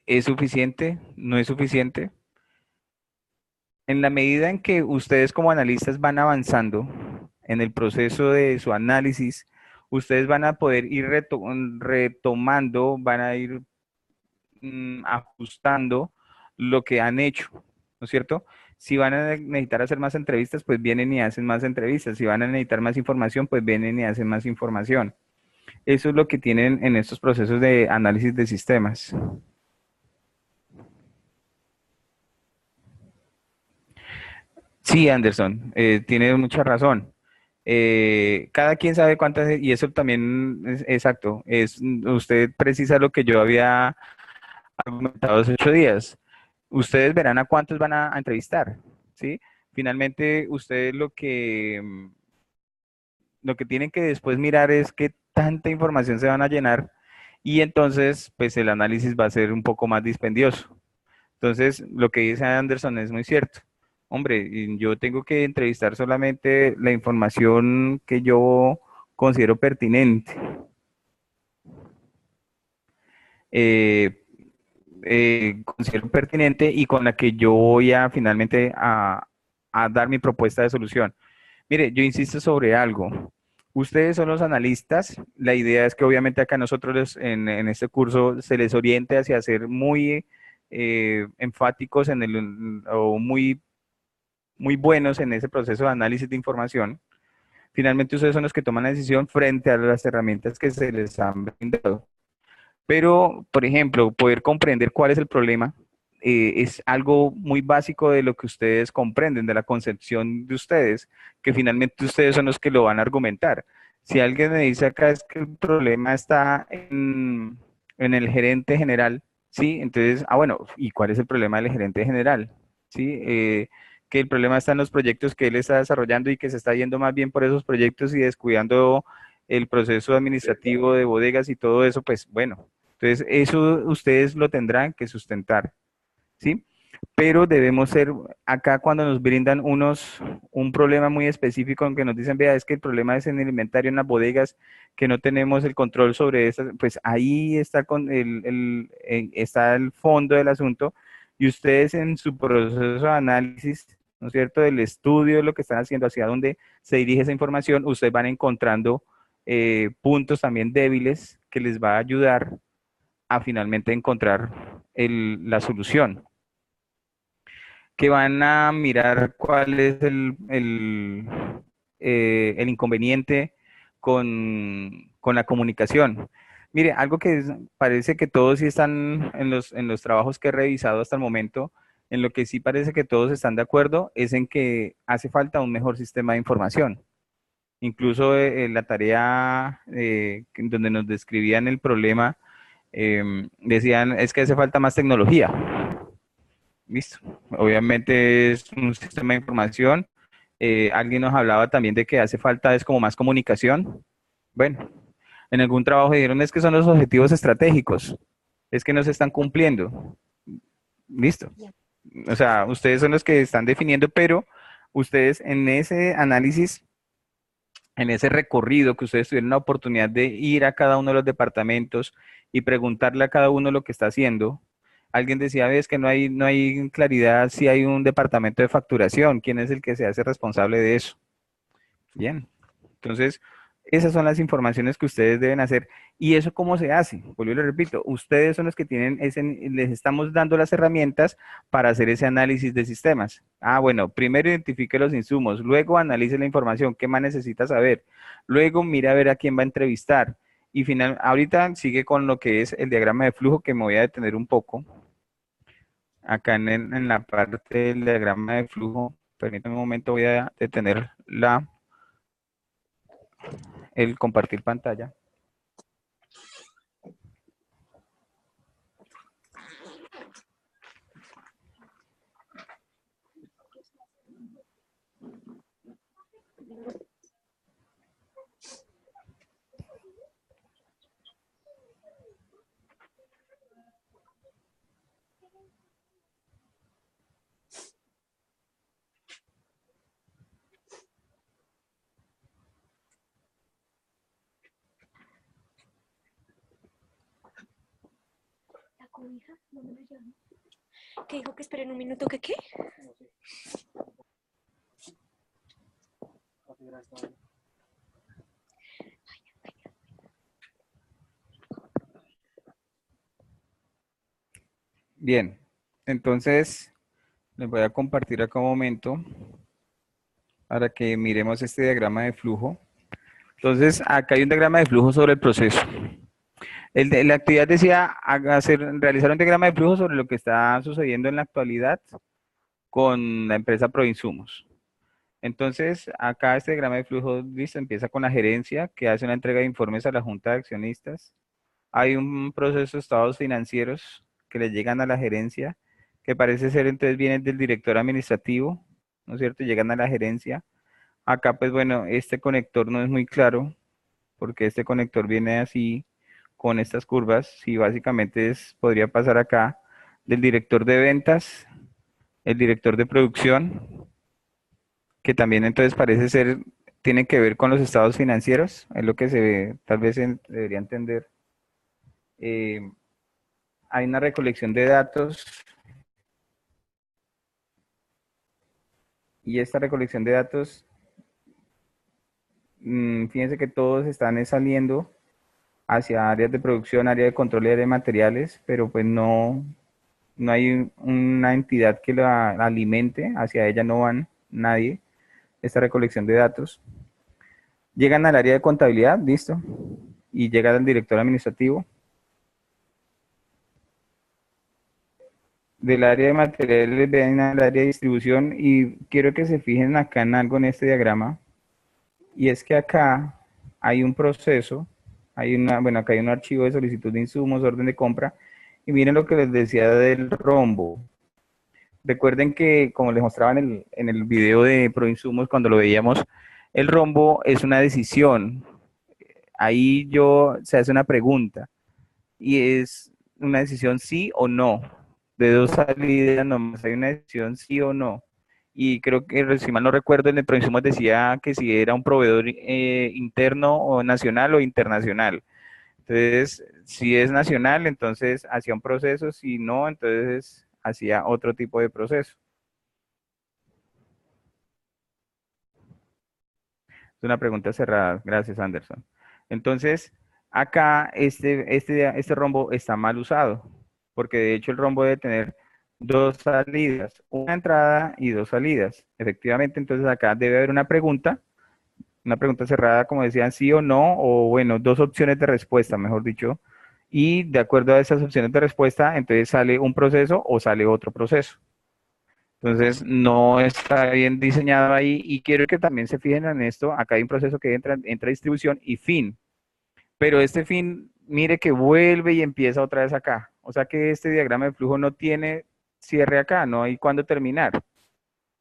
¿Es suficiente? ¿No es suficiente? En la medida en que ustedes como analistas van avanzando en el proceso de su análisis, ustedes van a poder ir retomando, van a ir ajustando lo que han hecho, ¿no es cierto? Si van a necesitar hacer más entrevistas, pues vienen y hacen más entrevistas. Si van a necesitar más información, pues vienen y hacen más información. Eso es lo que tienen en estos procesos de análisis de sistemas. Sí, Anderson, tiene mucha razón. Cada quien sabe cuántas, y eso también es exacto. Usted precisa lo que yo había argumentado hace 8 días. Ustedes verán a cuántos van a entrevistar, ¿sí? Finalmente, ustedes lo que tienen que después mirar es qué tanta información se van a llenar y entonces, pues el análisis va a ser un poco más dispendioso. Entonces, lo que dice Anderson es muy cierto. Hombre, yo tengo que entrevistar solamente la información que yo considero pertinente. Eh, considero pertinente y con la que yo voy a finalmente a dar mi propuesta de solución. Mire, yo insisto sobre algo. Ustedes son los analistas. La idea es que obviamente acá nosotros en este curso se les oriente hacia ser muy enfáticos o muy buenos en ese proceso de análisis de información. Finalmente ustedes son los que toman la decisión frente a las herramientas que se les han brindado. Pero, por ejemplo, poder comprender cuál es el problema es algo muy básico de lo que ustedes comprenden, de la concepción de ustedes, que finalmente ustedes son los que lo van a argumentar. Si alguien me dice acá es que el problema está en el gerente general, ¿sí? Entonces, bueno, ¿y cuál es el problema del gerente general? ¿Sí? Que el problema está en los proyectos que él está desarrollando y que se está yendo más bien por esos proyectos y descuidando el proceso administrativo de bodegas y todo eso, pues bueno, entonces eso ustedes lo tendrán que sustentar, ¿sí? Pero debemos ser, acá cuando nos brindan un problema muy específico en que nos dicen, vea, es que el problema es en el inventario en las bodegas, que no tenemos el control sobre eso, pues ahí está, está el fondo del asunto y ustedes en su proceso de análisis, ¿no es cierto?, del estudio de lo que están haciendo, hacia dónde se dirige esa información, ustedes van encontrando puntos también débiles que les va a ayudar a finalmente encontrar la solución, que van a mirar cuál es el inconveniente con la comunicación. Mire, algo que parece que todos sí están en los trabajos que he revisado hasta el momento, en lo que sí parece que todos están de acuerdo, es en que hace falta un mejor sistema de información. Incluso la tarea donde nos describían el problema, decían, es que hace falta más tecnología. Listo. Obviamente es un sistema de información. Alguien nos hablaba también de que hace falta es como más comunicación. Bueno, en algún trabajo dijeron es que son los objetivos estratégicos, es que no se están cumpliendo. Listo. O sea, ustedes son los que están definiendo, pero ustedes en ese análisis, en ese recorrido que ustedes tuvieron la oportunidad de ir a cada uno de los departamentos y preguntarle a cada uno lo que está haciendo. Alguien decía, ves que no hay claridad si hay un departamento de facturación, quién es el que se hace responsable de eso. Bien, entonces esas son las informaciones que ustedes deben hacer. ¿Y eso cómo se hace? Vuelvo y le repito, ustedes son los que tienen les estamos dando las herramientas para hacer ese análisis de sistemas. Bueno, primero identifique los insumos, luego analice la información, qué más necesita saber, luego mira a ver a quién va a entrevistar. Y ahorita sigue con lo que es el diagrama de flujo, que me voy a detener un poco. Acá en la parte del diagrama de flujo, permítame un momento, voy a detener el compartir pantalla. hija? ¿Dónde la llevamos? ¿Qué dijo que esperen un minuto? ¿Qué qué? Bien, entonces les voy a compartir acá un momento para que miremos este diagrama de flujo. Entonces, acá hay un diagrama de flujo sobre el proceso. La actividad decía realizar un diagrama de flujo sobre lo que está sucediendo en la actualidad con la empresa Proinsumos. Entonces, acá este diagrama de flujo, listo, empieza con la gerencia que hace una entrega de informes a la junta de accionistas. Hay un proceso de estados financieros que le llegan a la gerencia, que parece ser entonces vienen del director administrativo, ¿no es cierto? Llegan a la gerencia. Acá, pues bueno, este conector no es muy claro, porque este conector viene así, con estas curvas, y básicamente podría pasar acá del director de ventas, el director de producción, que también entonces parece ser, tiene que ver con los estados financieros, es lo que se ve, tal vez debería entender. Hay una recolección de datos, y esta recolección de datos, fíjense que todos están saliendo hacia áreas de producción, área de control y área de materiales, pero pues no hay una entidad que la alimente, hacia ella no van nadie, esta recolección de datos. Llegan al área de contabilidad, listo, y llega al director administrativo. Del área de materiales ven al área de distribución, y quiero que se fijen acá en algo en este diagrama, y es que acá hay un proceso, acá hay un archivo de solicitud de insumos, orden de compra, y miren lo que les decía del rombo. Recuerden que, como les mostraba en el video de Proinsumos, cuando lo veíamos, el rombo es una decisión. Ahí se hace una pregunta, y es una decisión sí o no. De dos salidas nomás, hay una decisión sí o no. Y creo que, si mal no recuerdo, en el Proinsumos decía que si era un proveedor interno o nacional o internacional. Entonces, si es nacional, entonces hacía un proceso; si no, entonces hacía otro tipo de proceso. Es una pregunta cerrada. Gracias, Anderson. Entonces, acá este rombo está mal usado, porque de hecho el rombo debe tener dos salidas, una entrada y dos salidas. Efectivamente, entonces acá debe haber una pregunta cerrada, como decían, sí o no, o bueno, dos opciones de respuesta, mejor dicho, y de acuerdo a esas opciones de respuesta, entonces sale un proceso o sale otro proceso. Entonces, no está bien diseñado ahí, y quiero que también se fijen en esto. Acá hay un proceso que entra distribución y fin, pero este fin, mire que vuelve y empieza otra vez acá. O sea que este diagrama de flujo no tiene cierre acá, no hay cuándo terminar,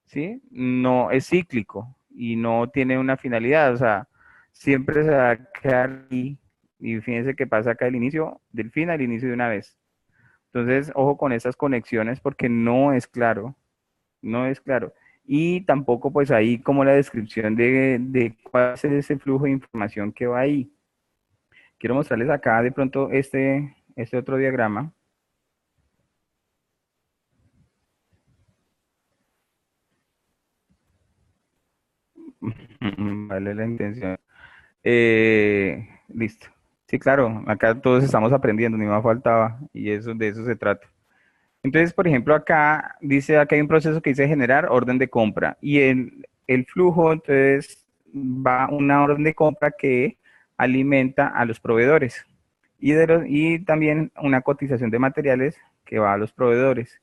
¿sí? No es cíclico y no tiene una finalidad, o sea, siempre se va a quedar ahí, y fíjense que pasa acá del fin al inicio de una vez. Entonces, ojo con estas conexiones, porque no es claro. No es claro. Y tampoco pues ahí como la descripción de cuál es ese flujo de información que va ahí. Quiero mostrarles acá de pronto este otro diagrama. Vale la intención. Listo. Sí, claro, acá todos estamos aprendiendo, ni más faltaba, y de eso se trata. Entonces, por ejemplo, acá hay un proceso que dice generar orden de compra, y el flujo, entonces, va una orden de compra que alimenta a los proveedores, y también una cotización de materiales que va a los proveedores.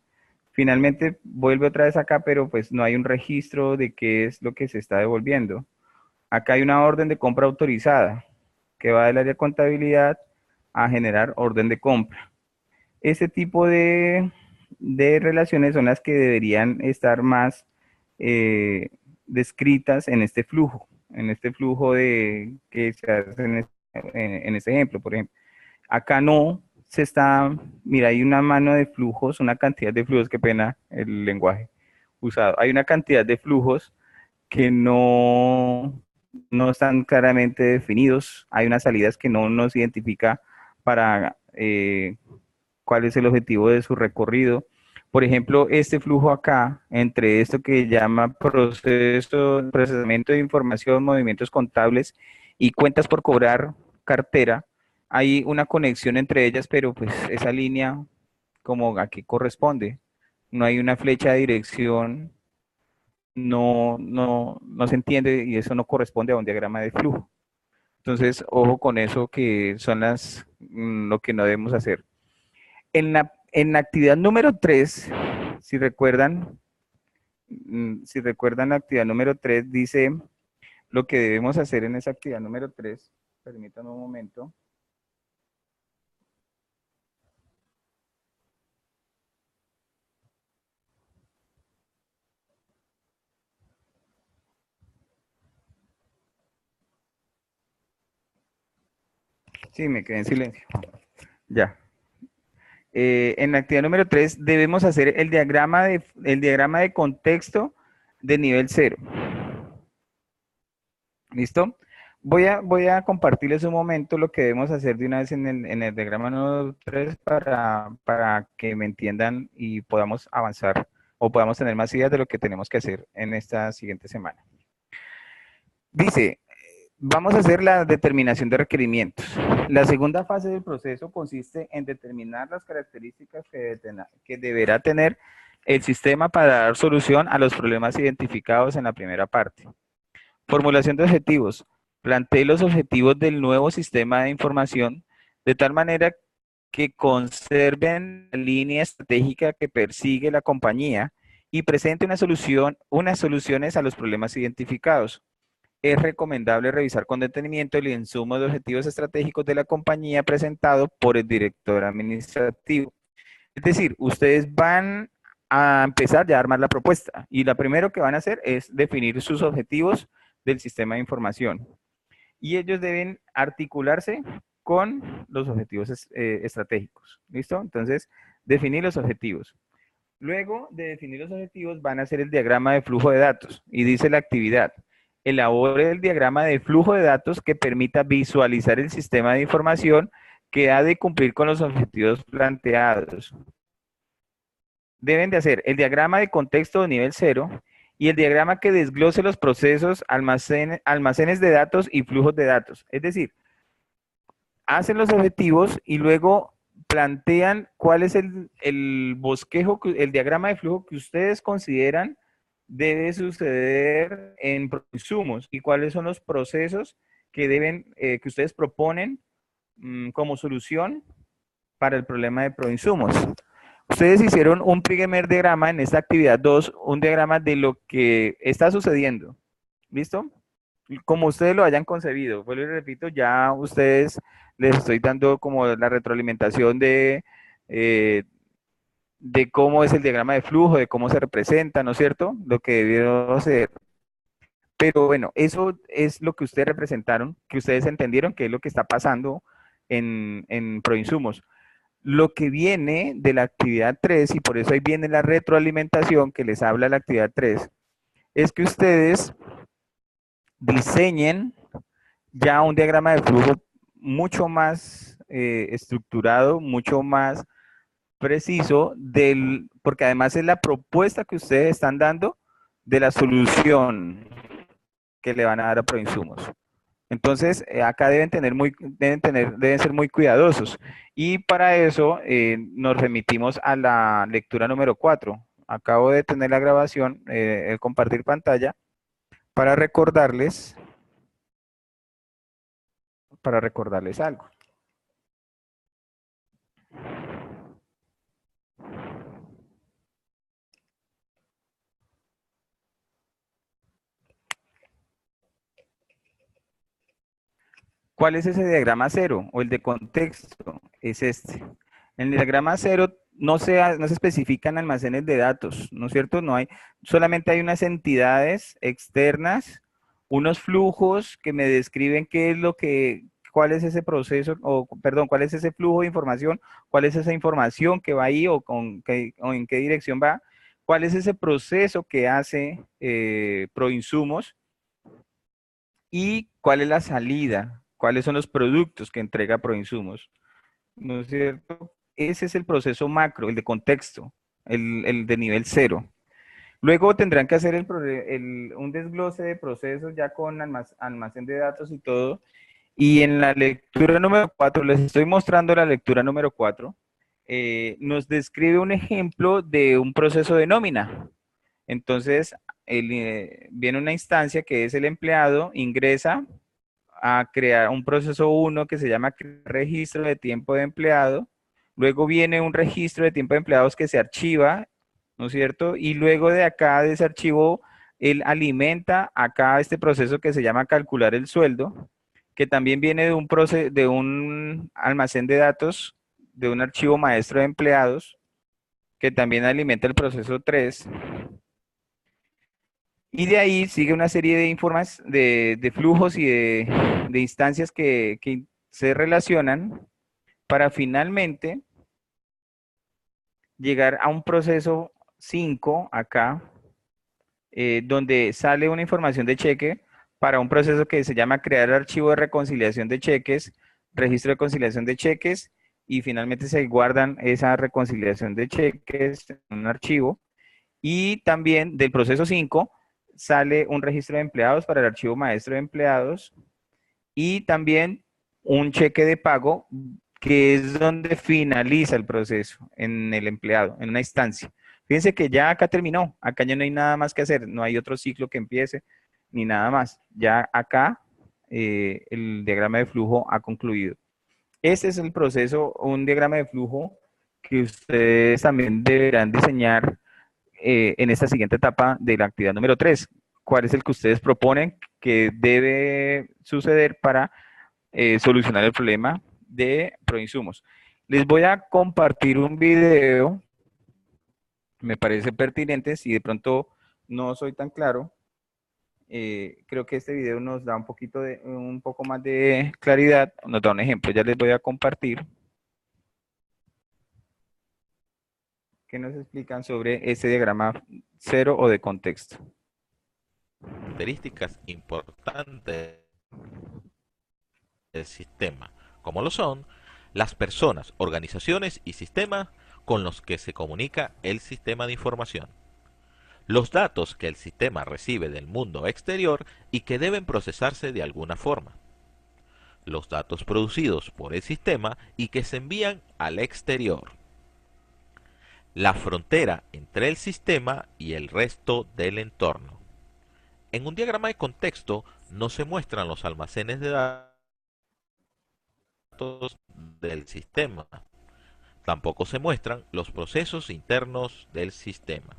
Finalmente vuelve otra vez acá, pero pues no hay un registro de qué es lo que se está devolviendo. Acá hay una orden de compra autorizada que va del área de contabilidad a generar orden de compra. Ese tipo de relaciones son las que deberían estar más descritas en este flujo que se hace en este ejemplo, por ejemplo. Acá no se está, mira, hay una mano de flujos, una cantidad de flujos, qué pena el lenguaje usado. Hay una cantidad de flujos que no están claramente definidos. Hay unas salidas que no nos identifica para cuál es el objetivo de su recorrido. Por ejemplo, este flujo acá, entre esto que llama procesamiento de información, movimientos contables y cuentas por cobrar, cartera, hay una conexión entre ellas, pero pues esa línea, como a qué corresponde, no hay una flecha de dirección, no se entiende y eso no corresponde a un diagrama de flujo. Entonces, ojo con eso, que son lo que no debemos hacer. En la actividad número 3, si recuerdan, la actividad número 3 dice lo que debemos hacer en esa actividad número 3. Permítanme un momento. Sí, me quedé en silencio. Ya. En la actividad número 3 debemos hacer el diagrama de contexto de nivel 0. ¿Listo? Voy a compartirles un momento lo que debemos hacer de una vez en el diagrama número 3 para que me entiendan y podamos avanzar o podamos tener más ideas de lo que tenemos que hacer en esta siguiente semana. Dice, vamos a hacer la determinación de requerimientos. La segunda fase del proceso consiste en determinar las características que deberá tener el sistema para dar solución a los problemas identificados en la primera parte. Formulación de objetivos. Plantee los objetivos del nuevo sistema de información de tal manera que conserven la línea estratégica que persigue la compañía y presente unas soluciones a los problemas identificados. Es recomendable revisar con detenimiento el insumo de objetivos estratégicos de la compañía presentado por el director administrativo. Es decir, ustedes van a empezar ya a armar la propuesta y lo primero que van a hacer es definir sus objetivos del sistema de información. Y ellos deben articularse con los objetivos estratégicos. ¿Listo? Entonces, definir los objetivos. Luego de definir los objetivos, van a hacer el diagrama de flujo de datos y dice la actividad. Elabore el diagrama de flujo de datos que permita visualizar el sistema de información que ha de cumplir con los objetivos planteados. Deben de hacer el diagrama de contexto de nivel 0 y el diagrama que desglose los procesos, almacenes de datos y flujos de datos. Es decir, hacen los objetivos y luego plantean cuál es el bosquejo, el diagrama de flujo que ustedes consideran debe suceder en insumos y cuáles son los procesos que que ustedes proponen como solución para el problema de proinsumos. Ustedes hicieron un primer diagrama en esta actividad 2, un diagrama de lo que está sucediendo. ¿Listo? Como ustedes lo hayan concebido. Vuelvo y repito, ya ustedes les estoy dando como la retroalimentación de cómo es el diagrama de flujo, de cómo se representa, ¿no es cierto? Lo que debieron hacer. Pero bueno, eso es lo que ustedes representaron, que ustedes entendieron que es lo que está pasando en Proinsumos. Lo que viene de la actividad 3, y por eso ahí viene la retroalimentación que les habla la actividad 3, es que ustedes diseñen ya un diagrama de flujo mucho más estructurado, mucho más preciso, porque además es la propuesta que ustedes están dando de la solución que le van a dar a Proinsumos. Entonces, acá deben ser muy cuidadosos. Y para eso nos remitimos a la lectura número 4. Acabo de tener la grabación, el compartir pantalla, para recordarles algo. ¿Cuál es ese diagrama 0 o el de contexto? Es este. En el diagrama 0 no se especifican almacenes de datos, ¿no es cierto? Solamente hay unas entidades externas, unos flujos que me describen cuál es ese proceso, cuál es ese flujo de información, cuál es esa información que va ahí o en qué dirección va, cuál es ese proceso que hace Proinsumos y cuál es la salida, cuáles son los productos que entrega Proinsumos, ¿no es cierto? ese es el proceso macro, el de contexto, el de nivel 0. Luego tendrán que hacer un desglose de procesos ya con almacén de datos y todo. Y en la lectura número 4, les estoy mostrando la lectura número 4, nos describe un ejemplo de un proceso de nómina. Entonces, viene una instancia que es el empleado, ingresa a crear un proceso 1 que se llama registro de tiempo de empleado. Luego viene un registro de tiempo de empleados que se archiva, ¿no es cierto? Y luego de acá, de ese archivo, él alimenta acá este proceso que se llama calcular el sueldo, que también viene de un almacén de datos, de un archivo maestro de empleados, que también alimenta el proceso 3. Y de ahí sigue una serie de informes, de flujos y de instancias que se relacionan para finalmente llegar a un proceso 5 acá, donde sale una información de cheque para un proceso que se llama crear archivo de reconciliación de cheques, registro de conciliación de cheques, y finalmente se guardan esa reconciliación de cheques en un archivo. Y también del proceso 5 sale un registro de empleados para el archivo maestro de empleados y también un cheque de pago que es donde finaliza el proceso en el empleado, en una instancia. Fíjense que ya acá terminó, acá ya no hay nada más que hacer, no hay otro ciclo que empiece ni nada más. Ya acá el diagrama de flujo ha concluido. Este es el proceso, un diagrama de flujo que ustedes también deberán diseñar en esta siguiente etapa de la actividad número 3. ¿Cuál es el que ustedes proponen que debe suceder para solucionar el problema de proinsumos? Les voy a compartir un video, me parece pertinente, si de pronto no soy tan claro. Creo que este video nos da un poco más de claridad, nos da un ejemplo, ya les voy a compartir. Que nos explican sobre este diagrama 0 o de contexto. Características importantes del sistema, como lo son las personas, organizaciones y sistemas con los que se comunica el sistema de información, los datos que el sistema recibe del mundo exterior y que deben procesarse de alguna forma, los datos producidos por el sistema y que se envían al exterior, la frontera entre el sistema y el resto del entorno. En un diagrama de contexto no se muestran los almacenes de datos del sistema. Tampoco se muestran los procesos internos del sistema.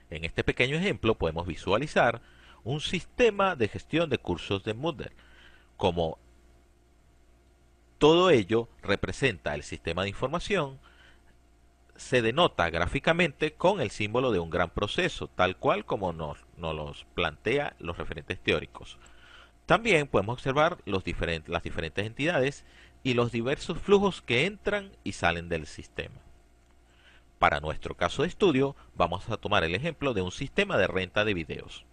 En este pequeño ejemplo podemos visualizar un sistema de gestión de cursos de Moodle. Como todo ello representa el sistema de información, se denota gráficamente con el símbolo de un gran proceso, tal cual como nos los plantea los referentes teóricos. También podemos observar las diferentes entidades y los diversos flujos que entran y salen del sistema. Para nuestro caso de estudio, vamos a tomar el ejemplo de un sistema de renta de videos.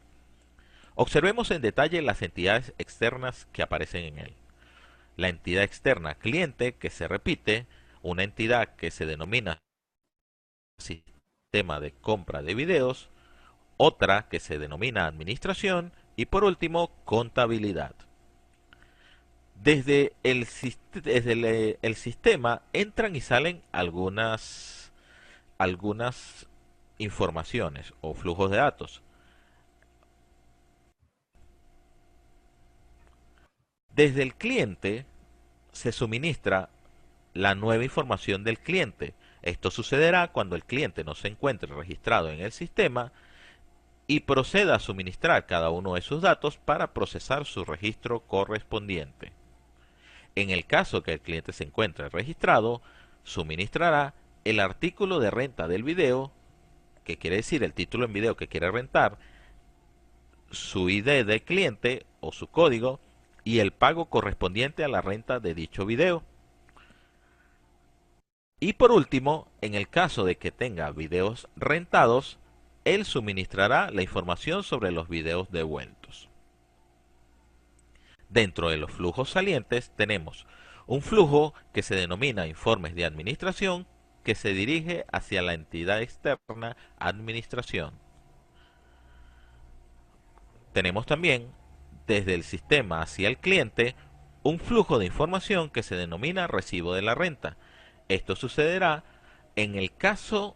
Observemos en detalle las entidades externas que aparecen en él. La entidad externa cliente, que se repite, una entidad que se denomina sistema de compra de videos, otra que se denomina administración y por último contabilidad. Desde el sistema entran y salen algunas informaciones o flujos de datos. Desde el cliente se suministra la nueva información del cliente. Esto sucederá cuando el cliente no se encuentre registrado en el sistema y proceda a suministrar cada uno de sus datos para procesar su registro correspondiente. En el caso que el cliente se encuentre registrado, suministrará el artículo de renta del video, que quiere decir el título en video que quiere rentar, su ID de cliente o su código y el pago correspondiente a la renta de dicho video. Y por último, en el caso de que tenga videos rentados, él suministrará la información sobre los videos devueltos. Dentro de los flujos salientes tenemos Un flujo que se denomina informes de administración que se dirige hacia la entidad externa administración. Tenemos también, desde el sistema hacia el cliente, un flujo de información que se denomina recibo de la renta. Esto sucederá en el caso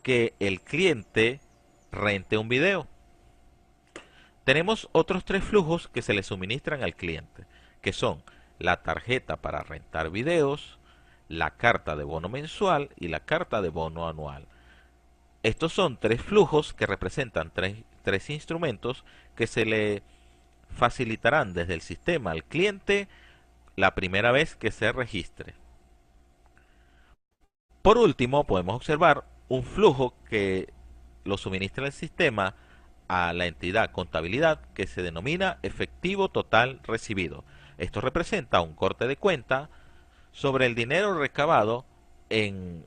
que el cliente rente un video. Tenemos otros tres flujos que se le suministran al cliente, que son la tarjeta para rentar videos, la carta de bono mensual y la carta de bono anual. Estos son tres flujos que representan tres instrumentos que se le facilitarán desde el sistema al cliente la primera vez que se registre. Por último, podemos observar un flujo que lo suministra el sistema a la entidad contabilidad que se denomina efectivo total recibido. Esto representa un corte de cuenta sobre el dinero recabado en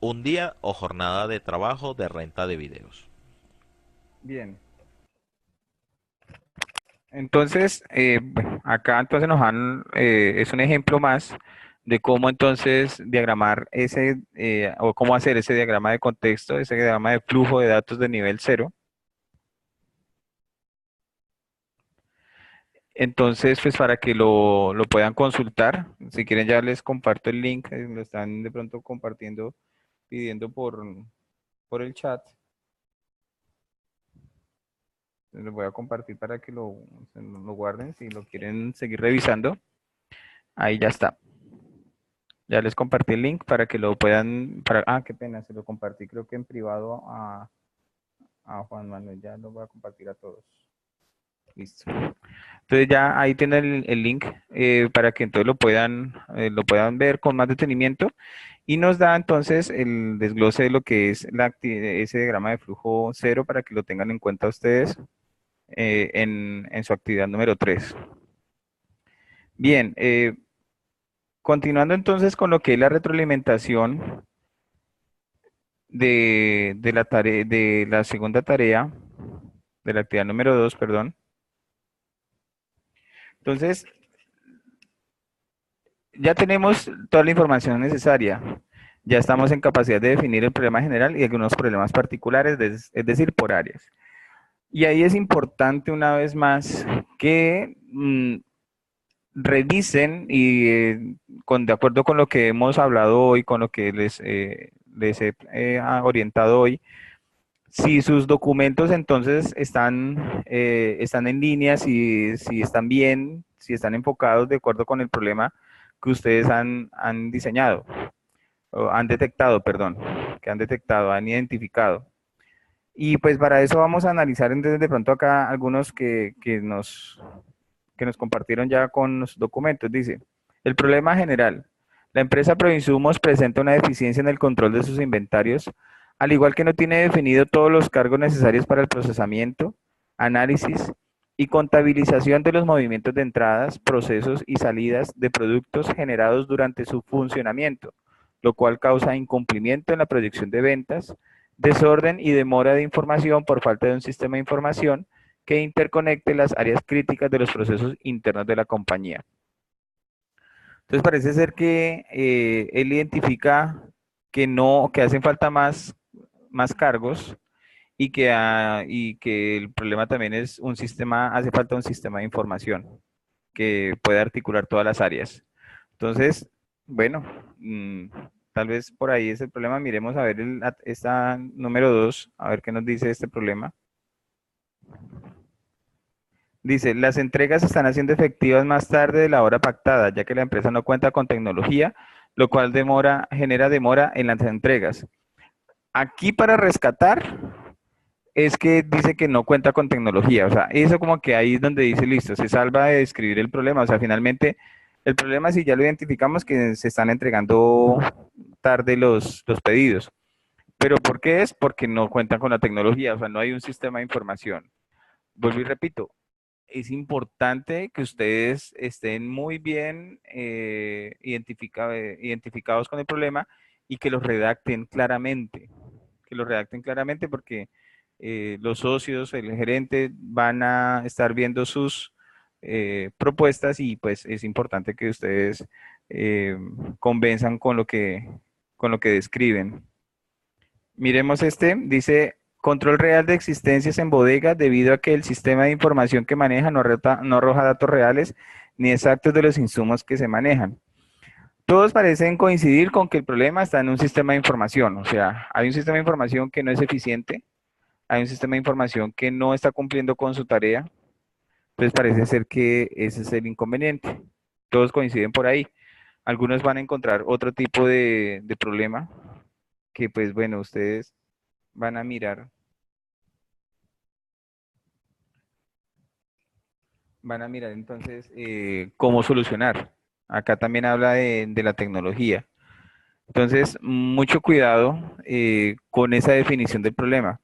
un día o jornada de trabajo de renta de videos. Bien. Entonces, bueno, acá entonces nos han, es un ejemplo más de cómo entonces diagramar ese, o cómo hacer ese diagrama de contexto, ese diagrama de flujo de datos de nivel 0. Entonces, pues para que lo puedan consultar, si quieren ya les comparto el link, lo están de pronto compartiendo, pidiendo por el chat. Entonces, lo voy a compartir para que lo guarden, si lo quieren seguir revisando. Ahí ya está. Ya les compartí el link para que lo puedan, qué pena, se lo compartí creo que en privado a Juan Manuel, ya lo voy a compartir a todos. Listo. Entonces ya ahí tienen el link para que entonces lo puedan ver con más detenimiento y nos da entonces el desglose de lo que es ese diagrama de flujo 0 para que lo tengan en cuenta ustedes en su actividad número 3. Bien, continuando entonces con lo que es la retroalimentación de la tarea, de la segunda tarea, de la actividad número 2, perdón. Entonces, ya tenemos toda la información necesaria. Ya estamos en capacidad de definir el problema general y algunos problemas particulares, es decir, por áreas. Y ahí es importante una vez más que revisen y de acuerdo con lo que hemos hablado hoy, con lo que les he orientado hoy, si sus documentos entonces están en línea, si están bien, si están enfocados de acuerdo con el problema que ustedes han diseñado, o han detectado, perdón, han identificado. Y pues para eso vamos a analizar entonces de pronto acá algunos que nos compartieron ya con los documentos. Dice, el problema general. La empresa Proinsumos presenta una deficiencia en el control de sus inventarios, al igual que no tiene definido todos los cargos necesarios para el procesamiento, análisis y contabilización de los movimientos de entradas, procesos y salidas de productos generados durante su funcionamiento, lo cual causa incumplimiento en la proyección de ventas, desorden y demora de información por falta de un sistema de información que interconecte las áreas críticas de los procesos internos de la compañía. Entonces parece ser que él identifica que hacen falta más cargos y que el problema también es hace falta un sistema de información que pueda articular todas las áreas. Entonces, bueno, tal vez por ahí es el problema. Miremos a ver esta número 2, a ver qué nos dice este problema. Dice, las entregas se están haciendo efectivas más tarde de la hora pactada, ya que la empresa no cuenta con tecnología, lo cual genera demora en las entregas. Aquí para rescatar es que dice que no cuenta con tecnología, o sea, eso como que ahí es donde dice, listo, se salva de describir el problema, o sea, finalmente el problema si ya lo identificamos que se están entregando tarde los pedidos. ¿Pero por qué es? Porque no cuentan con la tecnología, o sea, no hay un sistema de información. Vuelvo y repito, es importante que ustedes estén muy bien identificados con el problema y que los redacten claramente. Porque los socios, el gerente van a estar viendo sus propuestas y pues es importante que ustedes convenzan con lo que describen. Miremos este, dice, control real de existencias en bodegas debido a que el sistema de información que maneja no arroja datos reales ni exactos de los insumos que se manejan. Todos parecen coincidir con que el problema está en un sistema de información, o sea, hay un sistema de información que no es eficiente, hay un sistema de información que no está cumpliendo con su tarea, entonces parece ser que ese es el inconveniente. Todos coinciden por ahí. Algunos van a encontrar otro tipo de problema que pues bueno, ustedes van a mirar. Van a mirar entonces cómo solucionar. Acá también habla de la tecnología. Entonces, mucho cuidado con esa definición del problema.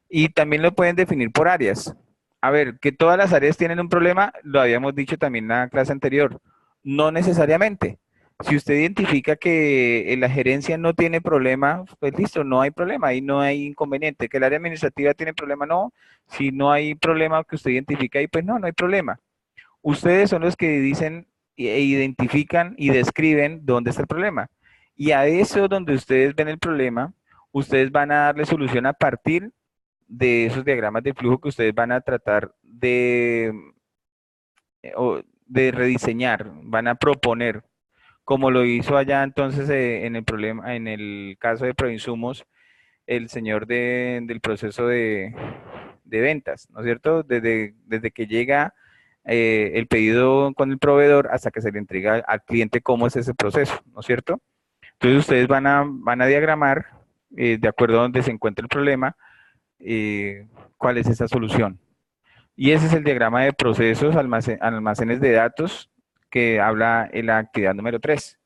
Y también lo pueden definir por áreas. A ver, que todas las áreas tienen un problema, lo habíamos dicho también en la clase anterior. No necesariamente. Si usted identifica que la gerencia no tiene problema, pues listo, no hay problema, ahí no hay inconveniente. Que el área administrativa tiene problema, no. Si no hay problema que usted identifica ahí, pues no, no hay problema. Ustedes son los que dicen e identifican y describen dónde está el problema. Y a eso donde ustedes ven el problema, ustedes van a darle solución a partir de esos diagramas de flujo que ustedes van a tratar de rediseñar, van a proponer, como lo hizo allá entonces en el problema, en el caso de Proinsumos, el señor del proceso de ventas, ¿no es cierto? Desde que llega el pedido con el proveedor hasta que se le entrega al cliente, cómo es ese proceso, ¿no es cierto? Entonces ustedes van a diagramar, de acuerdo a donde se encuentra el problema, cuál es esa solución. Y ese es el diagrama de procesos, almacenes de datos, que habla en la actividad número 3.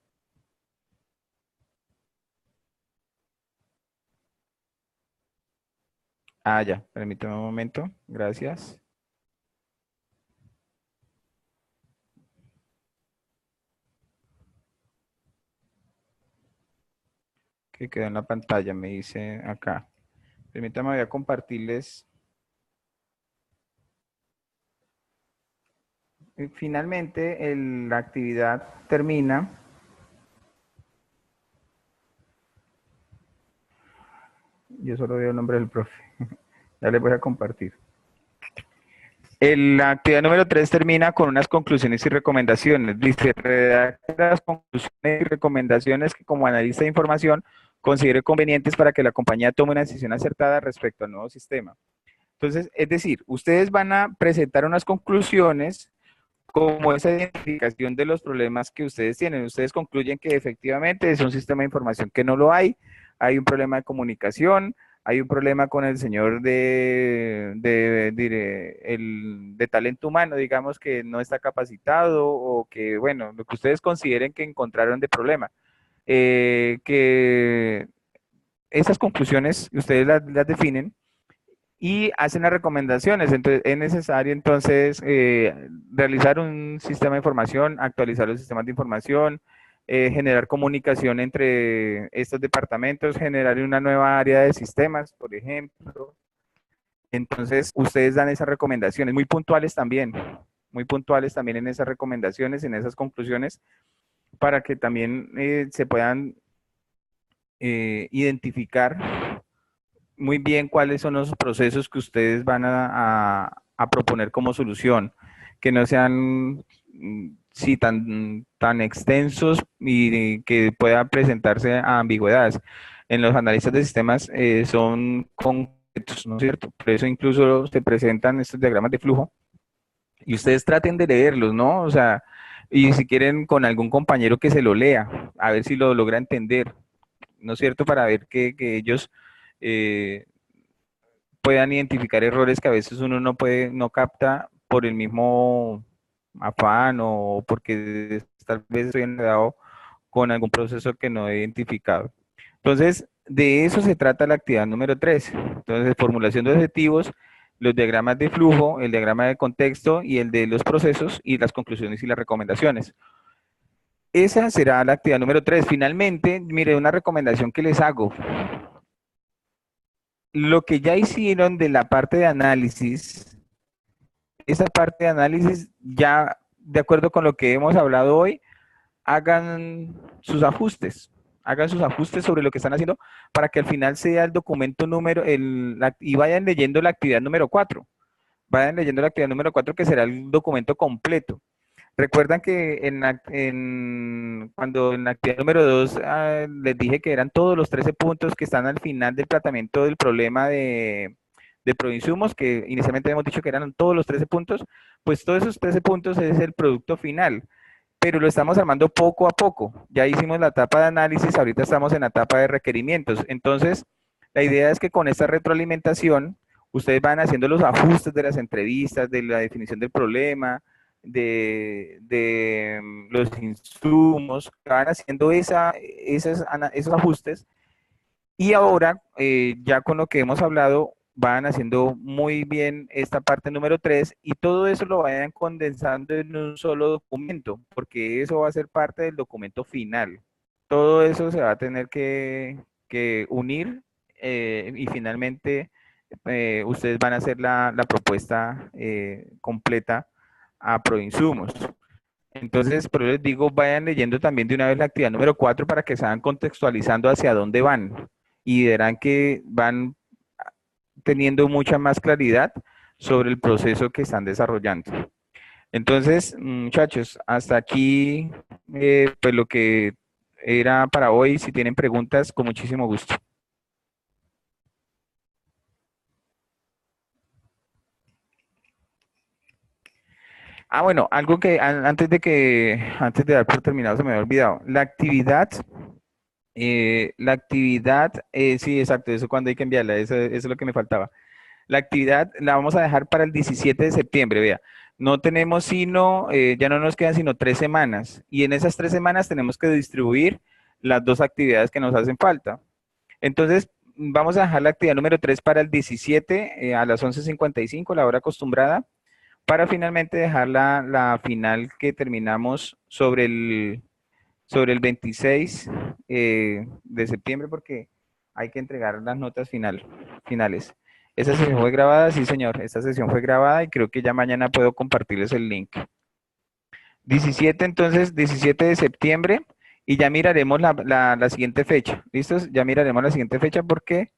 Ah, ya, permítame un momento, gracias. Que quedó en la pantalla, me dice acá. Permítame, voy a compartirles. Finalmente, la actividad termina. Yo solo veo el nombre del profe. Ya les voy a compartir. La actividad número 3 termina con unas conclusiones y recomendaciones. Dice, redacte las conclusiones y recomendaciones que como analista de información considere convenientes para que la compañía tome una decisión acertada respecto al nuevo sistema. Entonces, es decir, ustedes van a presentar unas conclusiones como esa identificación de los problemas que ustedes tienen. Ustedes concluyen que efectivamente es un sistema de información que no lo hay un problema de comunicación, hay un problema con el señor de talento humano, digamos, que no está capacitado o que, bueno, lo que ustedes consideren que encontraron de problema. Que esas conclusiones ustedes las definen y hacen las recomendaciones. Entonces, es necesario entonces realizar un sistema de información, actualizar los sistemas de información, generar comunicación entre estos departamentos, generar una nueva área de sistemas, por ejemplo. Entonces, ustedes dan esas recomendaciones muy puntuales también en esas recomendaciones, en esas conclusiones, para que también se puedan identificar muy bien cuáles son los procesos que ustedes van a proponer como solución, que no sean sí, tan extensos y que pueda presentarse a ambigüedades. En los analistas de sistemas son concretos, ¿no es cierto? Por eso incluso se presentan estos diagramas de flujo y ustedes traten de leerlos, ¿no? O sea, y si quieren con algún compañero que se lo lea, a ver si lo logra entender, ¿no es cierto? Para ver que ellos puedan identificar errores que a veces uno no capta por el mismo afán o porque tal vez estoy enredado con algún proceso que no he identificado. Entonces, de eso se trata la actividad número 3. Entonces, formulación de objetivos, los diagramas de flujo, el diagrama de contexto y el de los procesos y las conclusiones y las recomendaciones. Esa será la actividad número 3. Finalmente, mire, una recomendación que les hago. Lo que ya hicieron de la parte de análisis, esa parte de análisis ya, de acuerdo con lo que hemos hablado hoy, hagan sus ajustes. Hagan sus ajustes sobre lo que están haciendo para que al final sea el documento y vayan leyendo la actividad número 4. Vayan leyendo la actividad número 4 que será el documento completo. Recuerdan que cuando en la actividad número 2 les dije que eran todos los 13 puntos que están al final del tratamiento del problema de proinsumos, que inicialmente hemos dicho que eran todos los 13 puntos, pues todos esos 13 puntos es el producto final, pero lo estamos armando poco a poco. Ya hicimos la etapa de análisis, ahorita estamos en la etapa de requerimientos. Entonces, la idea es que con esta retroalimentación, ustedes van haciendo los ajustes de las entrevistas, de la definición del problema, de los insumos, van haciendo esos ajustes y ahora ya con lo que hemos hablado van haciendo muy bien esta parte número 3 y todo eso lo vayan condensando en un solo documento porque eso va a ser parte del documento final. Todo eso se va a tener que unir y finalmente ustedes van a hacer la propuesta completa a Proinsumos. Entonces, por eso les digo, vayan leyendo también de una vez la actividad número 4 para que se vayan contextualizando hacia dónde van y verán que van teniendo mucha más claridad sobre el proceso que están desarrollando. Entonces, muchachos, hasta aquí pues lo que era para hoy. Si tienen preguntas, con muchísimo gusto. Bueno, algo que antes de dar por terminado se me había olvidado. La actividad, sí, exacto, eso cuando hay que enviarla, eso es lo que me faltaba. La actividad la vamos a dejar para el 17 de septiembre, vea. No tenemos sino, ya no nos quedan sino 3 semanas. Y en esas 3 semanas tenemos que distribuir las 2 actividades que nos hacen falta. Entonces, vamos a dejar la actividad número 3 para el 17 a las 11:55, la hora acostumbrada, para finalmente dejar la final que terminamos sobre el 26 de septiembre, porque hay que entregar las notas finales. ¿Esa sesión fue grabada? Sí, señor. Esta sesión fue grabada y creo que ya mañana puedo compartirles el link. 17, entonces, 17 de septiembre y ya miraremos la siguiente fecha. ¿Listos? Ya miraremos la siguiente fecha porque...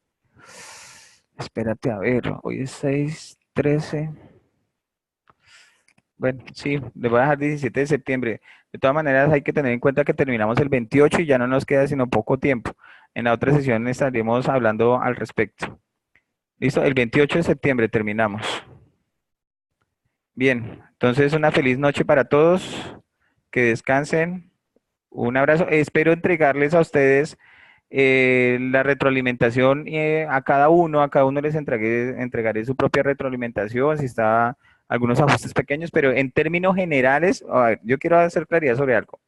Espérate, a ver, hoy es 6, 13... Bueno, sí, le voy a dejar 17 de septiembre. De todas maneras, hay que tener en cuenta que terminamos el 28 y ya no nos queda sino poco tiempo. En la otra sesión estaremos hablando al respecto. ¿Listo? El 28 de septiembre terminamos. Bien, entonces una feliz noche para todos. Que descansen. Un abrazo. Espero entregarles a ustedes la retroalimentación a cada uno les entregaré su propia retroalimentación, si está algunos ajustes pequeños, pero en términos generales, a ver, yo quiero hacer claridad sobre algo.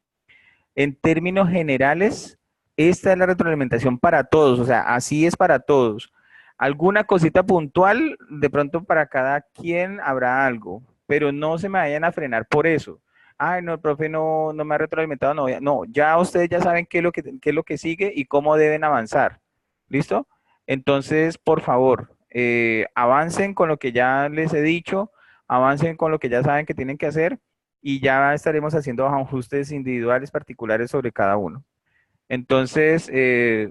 En términos generales, esta es la retroalimentación para todos, o sea, así es para todos. Alguna cosita puntual, de pronto para cada quien habrá algo, pero no se me vayan a frenar por eso. Ay, no, el profe no me ha retroalimentado, no, ya ustedes ya saben qué es lo que sigue y cómo deben avanzar. ¿Listo? Entonces, por favor, avancen con lo que ya les he dicho, avancen con lo que ya saben que tienen que hacer y ya estaremos haciendo ajustes individuales particulares sobre cada uno. Entonces,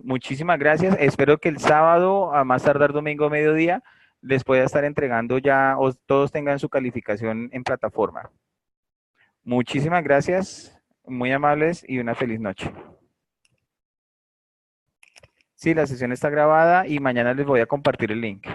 muchísimas gracias. Espero que el sábado, a más tardar domingo mediodía, les pueda estar entregando ya o todos tengan su calificación en plataforma. Muchísimas gracias, muy amables y una feliz noche. Sí, la sesión está grabada y mañana les voy a compartir el link.